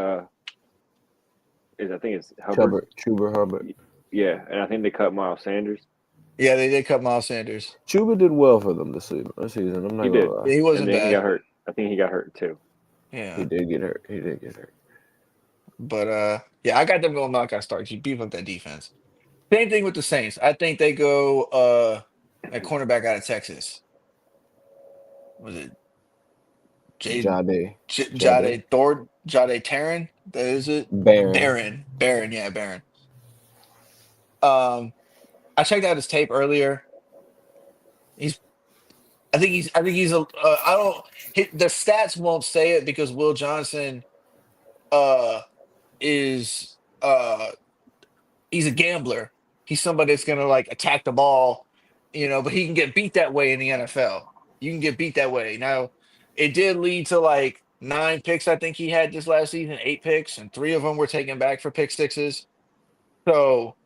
I think it's Hubbard. Chuba Hubbard. Yeah, and I think they cut Miles Sanders. Yeah, they did cut Miles Sanders. Chuba did well for them this season. I'm not He gonna did, lie. Yeah, he and wasn't then he got bad. hurt. I think he got hurt too. Yeah, He did get hurt. but yeah, I got them going Malachi Starks. You beef up that defense. Same thing with the Saints. I think they go at cornerback out of Texas. Was it Jade. Jade Taryn? That is it? Barron. Barron, yeah, Barron. I checked out his tape earlier. I think he's a. I don't. The stats won't say it because Will Johnson uh is he's a gambler. He's somebody that's gonna like attack the ball, but he can get beat that way in the NFL. You can get beat that way. Now, it did lead to like 9 picks. I think he had this last season, 8 picks, and 3 of them were taken back for pick sixes. So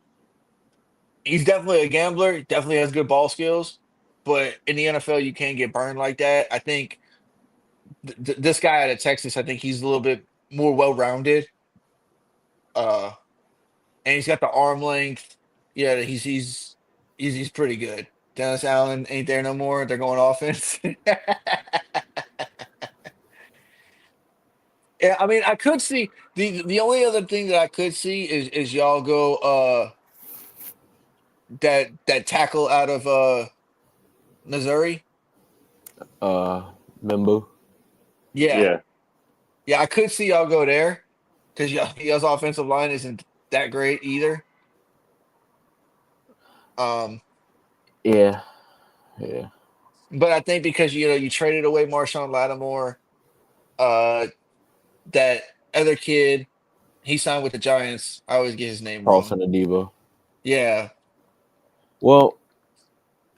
he's definitely a gambler. He definitely has good ball skills. But in the NFL, you can't get burned like that. I think this guy out of Texas, I think he's a little bit more well-rounded. Uh, and he's got the arm length. Yeah, he's pretty good. Dennis Allen ain't there no more. They're going offense. Yeah, I mean, I could see the only other thing that I could see is y'all go that tackle out of Missouri. Membo. Yeah, Yeah, I could see y'all go there because y'all's offensive line isn't that great either. Yeah. But I think because you traded away Marshawn Lattimore, uh, that other kid he signed with the Giants. I always get his name wrong. Carlson Adebo. Yeah, Well,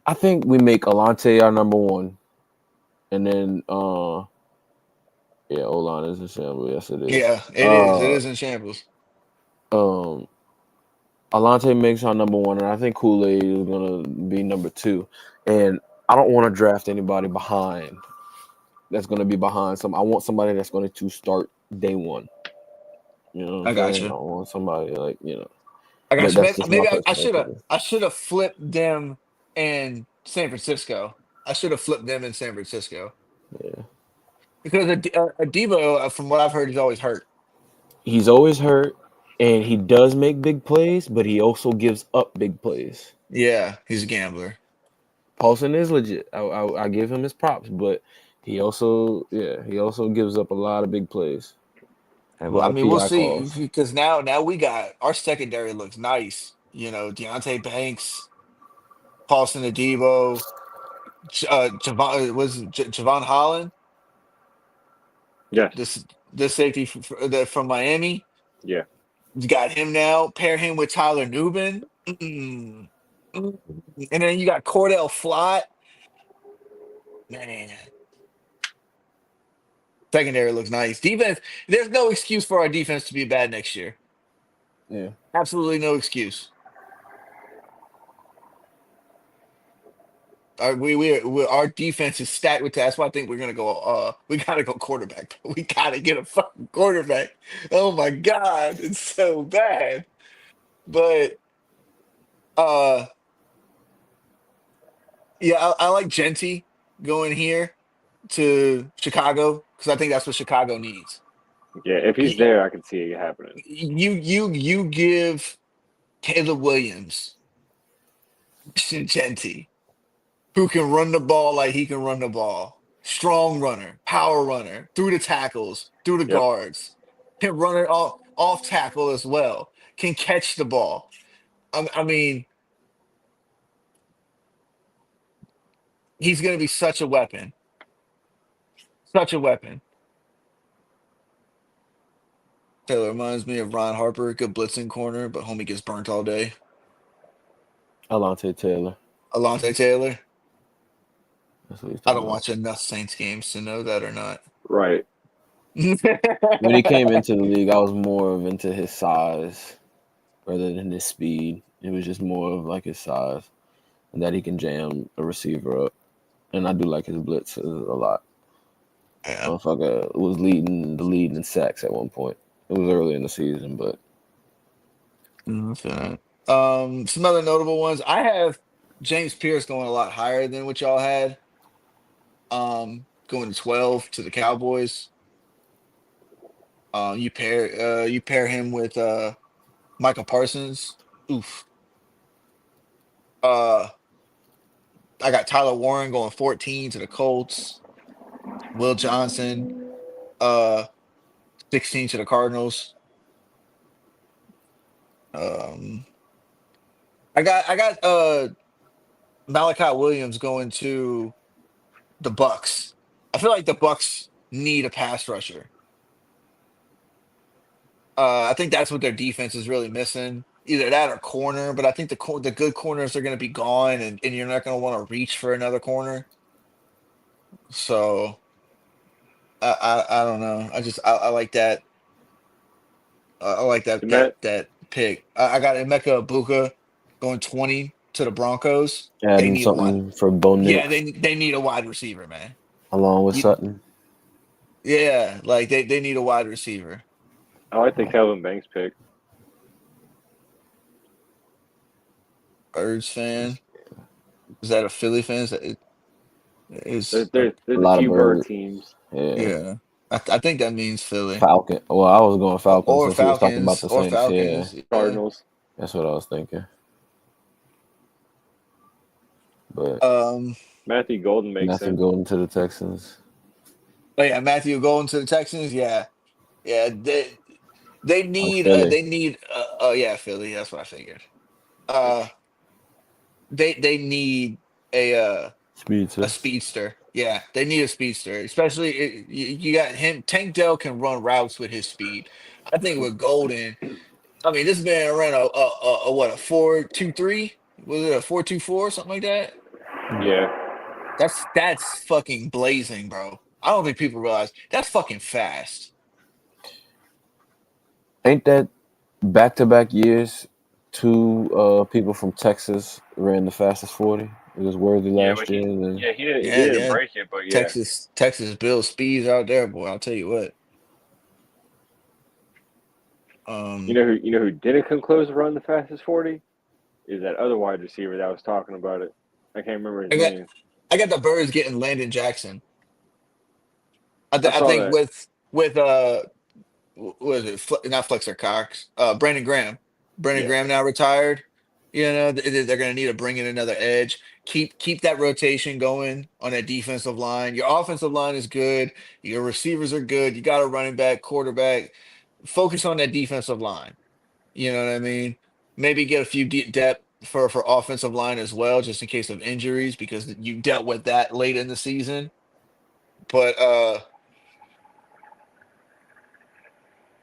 I think we make Alante our number 1. And then yeah, O-line is in shambles. Yes, it is. yeah, it is. It is in shambles. Alante makes our number 1, and I think Kool-Aid is gonna be number 2. And I don't want to draft anybody behind. That's gonna be behind some. I want somebody that's going to start day 1. You know what I I'm got saying? you. I want somebody like, you know. I got But you. that's just my Maybe personal opinion. I should have flipped them in San Francisco. I should have flipped them in San Francisco Yeah. because Debo, from what I've heard, is always hurt. He's always hurt, and he does make big plays, but he also gives up big plays. Yeah, he's a gambler. Paulson is legit. I give him his props, but he also gives up a lot of big plays and a Well, lot I of mean, we'll PI see calls. because now we got our secondary looks nice. You know, Deontay Banks, Paulson Adebo, Javon Javon Holland, Yes. this safety from Miami. Yeah. You got him now. Pair him with Tyler Nubin. Mm. Mm. And then you got Cordell Flott. Man, secondary looks nice. Defense, there's no excuse for our defense to be bad next year. Yeah. Absolutely no excuse. Our defense is stacked with that. That's why I think we're gonna go. We gotta go quarterback. We gotta get a fucking quarterback. Oh my god, it's so bad. But uh, yeah, I like Genty going here to Chicago because I think that's what Chicago needs. Yeah. If he's Y- there, I can see it happening. You give Caleb Williams Genty, who can run the ball like he can run the ball. Strong runner, power runner, through the tackles, through the Yep. guards, can run it off tackle as well, can catch the ball. I mean, he's going to be such a weapon, such a weapon. Taylor reminds me of Ron Harper, good blitzing corner, but homie gets burnt all day. Alontae Taylor. Alontae Taylor. That's what he's I talking don't about. watch enough Saints games to know that or not. Right. When he came into the league, I was more of into his size rather than his speed. It was just more of like his size and that he can jam a receiver up. And I do like his blitzes a lot. Yeah. Motherfucker was leading the lead in sacks at one point. It was early in the season, but Okay. Some other notable ones. I have James Pierce going a lot higher than what y'all had. Going to 12 to the Cowboys. You pair him with Michael Parsons. Oof. Uh, I got Tyler Warren going 14 to the Colts. Will Johnson, uh, 16 to the Cardinals. Um, I got Malachi Williams going to the Bucks. I feel like the Bucks need a pass rusher. I think that's what their defense is really missing. Either that or corner, but I think the good corners are going to be gone, and you're not going to want to reach for another corner. So I don't know. I like that. I like And Matt, that pick. I got Emeka Ibuka going 20 to the Broncos. They adding need a wide. something for Bo Yeah, Nix they need a wide receiver, man. along with You, Sutton. yeah, like they need a wide receiver. I like the Kelvin Banks pick. Birds fan. Is that a Philly fan? Is A There's a lot of few bird bird. teams. Yeah. yeah. I think that means Philly Falcon. Well, I was going Falcons or since we was talking about the Saints. Yeah, Falcons. Yeah. Cardinals. that's what I was thinking. But Um. Matthew Golden makes nothing sense. going to the Texans. Oh yeah, Matthew going to the Texans. Yeah. Yeah. Like Philly. They need yeah, Philly. That's what I figured. Uh, they need Speed, a sir. speedster. Yeah, they need a speedster, especially you got him. Tank Dell can run routes with his speed. I think with Golden, I mean, this man ran a what, a 4.23? Was it a 4.24, something like that? Yeah. That's fucking blazing, bro. I don't think people realize that's fucking fast. Ain't that back-to-back years? Two people from Texas ran the fastest 40. It was Worthy Yeah, last but year. And then he Yeah, didn't yeah. break it, but yeah. Texas Bill speeds out there, boy. I'll tell you what. You know who didn't come close to run the fastest 40 is that other wide receiver that was talking about it. I can't remember his I got name. I got the Birds getting Landon Jackson. I I saw think that. with what is it? Not Flexer Cox. Brandon Graham. Brandon Yeah, Graham now retired. You know they're going to need to bring in another edge. Keep that rotation going on that defensive line. Your offensive line is good. Your receivers are good. You got a running back, quarterback. Focus on that defensive line. You know what I mean? Maybe get a few depth for offensive line as well, just in case of injuries, because you dealt with that late in the season. But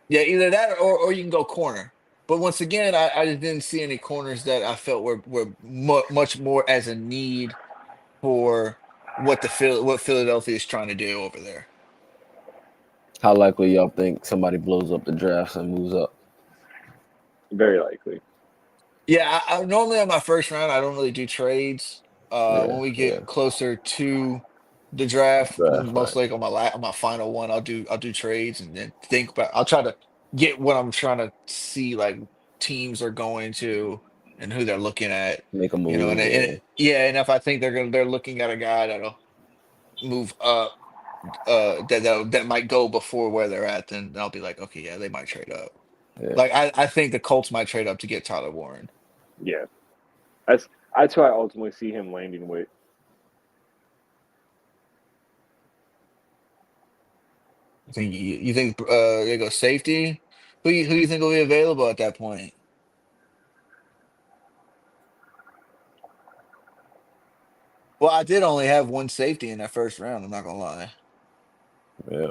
yeah, either that or you can go corner. But once again, I just didn't see any corners that I felt were much more as a need for what Philadelphia is trying to do over there. How likely y'all think somebody blows up the drafts and moves up? very likely. Yeah, I normally on my first round I don't really do trades. Yeah, When we yeah. get closer to the draft, Draft, most right. likely on my final one, I'll do trades and then think about. I'll try to get what I'm trying to see like teams are going to and who they're looking at. Make a You know, move. and Yeah, yeah, and if I think they're looking at a guy that'll move up, that might go before where they're at, then I'll be like, okay, yeah, they might trade up. yeah. Like I think the Colts might trade up to get Tyler Warren. Yeah, that's that's who I ultimately see him landing with. You think they go safety? Who you think will be available at that point? Well, I did only have one safety in that first round. I'm not gonna lie. Yeah.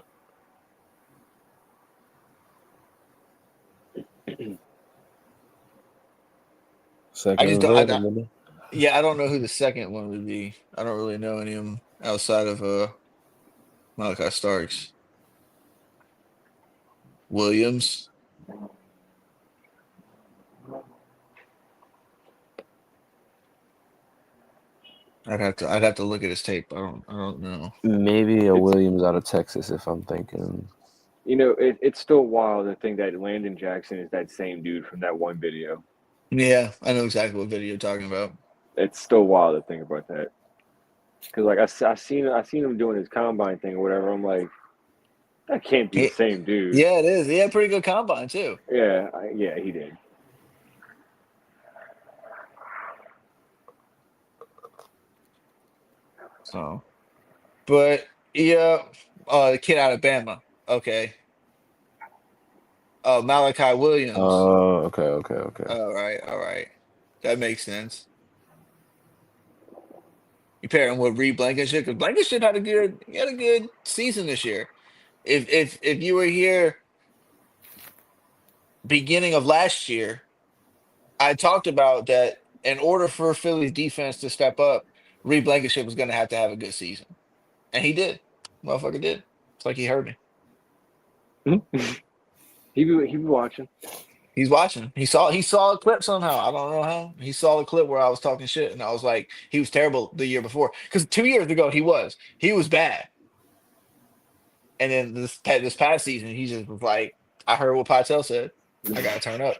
I Second just don't. available. Yeah, I don't know who the second one would be. I don't really know any of them outside of Malachi Starks, Williams. I'd have to look at his tape. I don't know. Maybe a It's Williams out of Texas if I'm thinking. it's still wild to think that Landon Jackson is that same dude from that one video. Yeah, I know exactly what video you're talking about. It's still wild to think about that because like I seen him doing his combine thing or whatever. I'm like that can't be the He, same dude. yeah, it is. He had pretty good combine too. Yeah, yeah, he did. So, but yeah, the kid out of Bama. Okay. Malachi Williams. Oh, okay, okay, okay. All right, all right. That makes sense. You pair him with Reed Blankenship because Blankenship had a good season this year. If you were here beginning of last year, I talked about that in order for Philly's defense to step up, Reed Blankenship was going to have a good season, and he did. Motherfucker did. It's like he heard me. He be watching. He's watching. He saw a clip somehow. I don't know how. He saw a clip where I was talking shit, and I was like, he was terrible the year before. Because 2 years ago he was bad, and then this past season he just was like, I heard what Pytel said. I gotta turn up.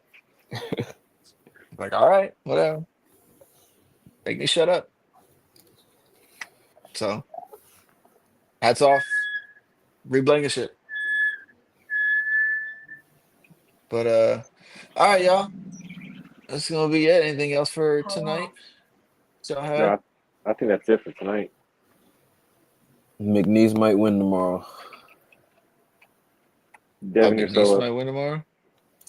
Like, all right, whatever. Make me shut up. So hats off, reblanking shit. But all right, y'all. That's gonna be it. Anything else for tonight? So I No, had. I think that's it for tonight. McNeese might win tomorrow. Oh, Devin, your McNeese solo. might win tomorrow.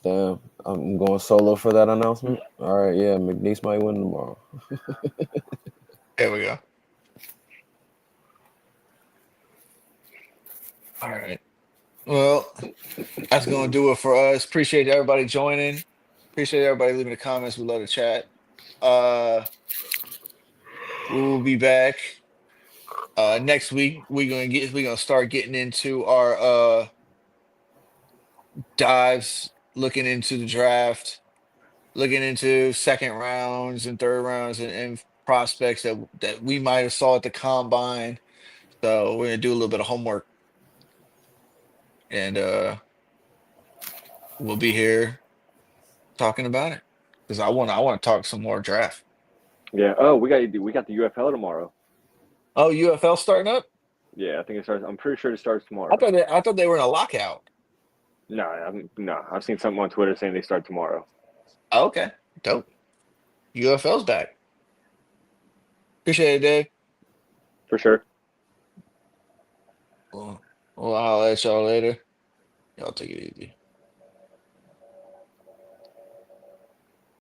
Damn, I'm going solo for that announcement. All right, yeah, McNeese might win tomorrow. There we go. All right. Well, that's gonna do it for us. Appreciate everybody joining. Appreciate everybody leaving the comments. We love to chat. Uh, we will be back next week. We're gonna start getting into our dives, looking into the draft, looking into second rounds and third rounds and prospects that we might have saw at the combine. So we're gonna do a little bit of homework and we'll be here talking about it because I want to talk some more draft. Yeah. Oh, we got the UFL tomorrow. Oh, UFL starting up? Yeah, I think it starts. I'm pretty sure it starts I tomorrow. thought they were in a lockout. No, I've seen something on Twitter saying they start tomorrow. Oh, okay, dope. UFL's back. Appreciate it, Dave. For sure. Well, I'll let y'all later. Y'all take it easy.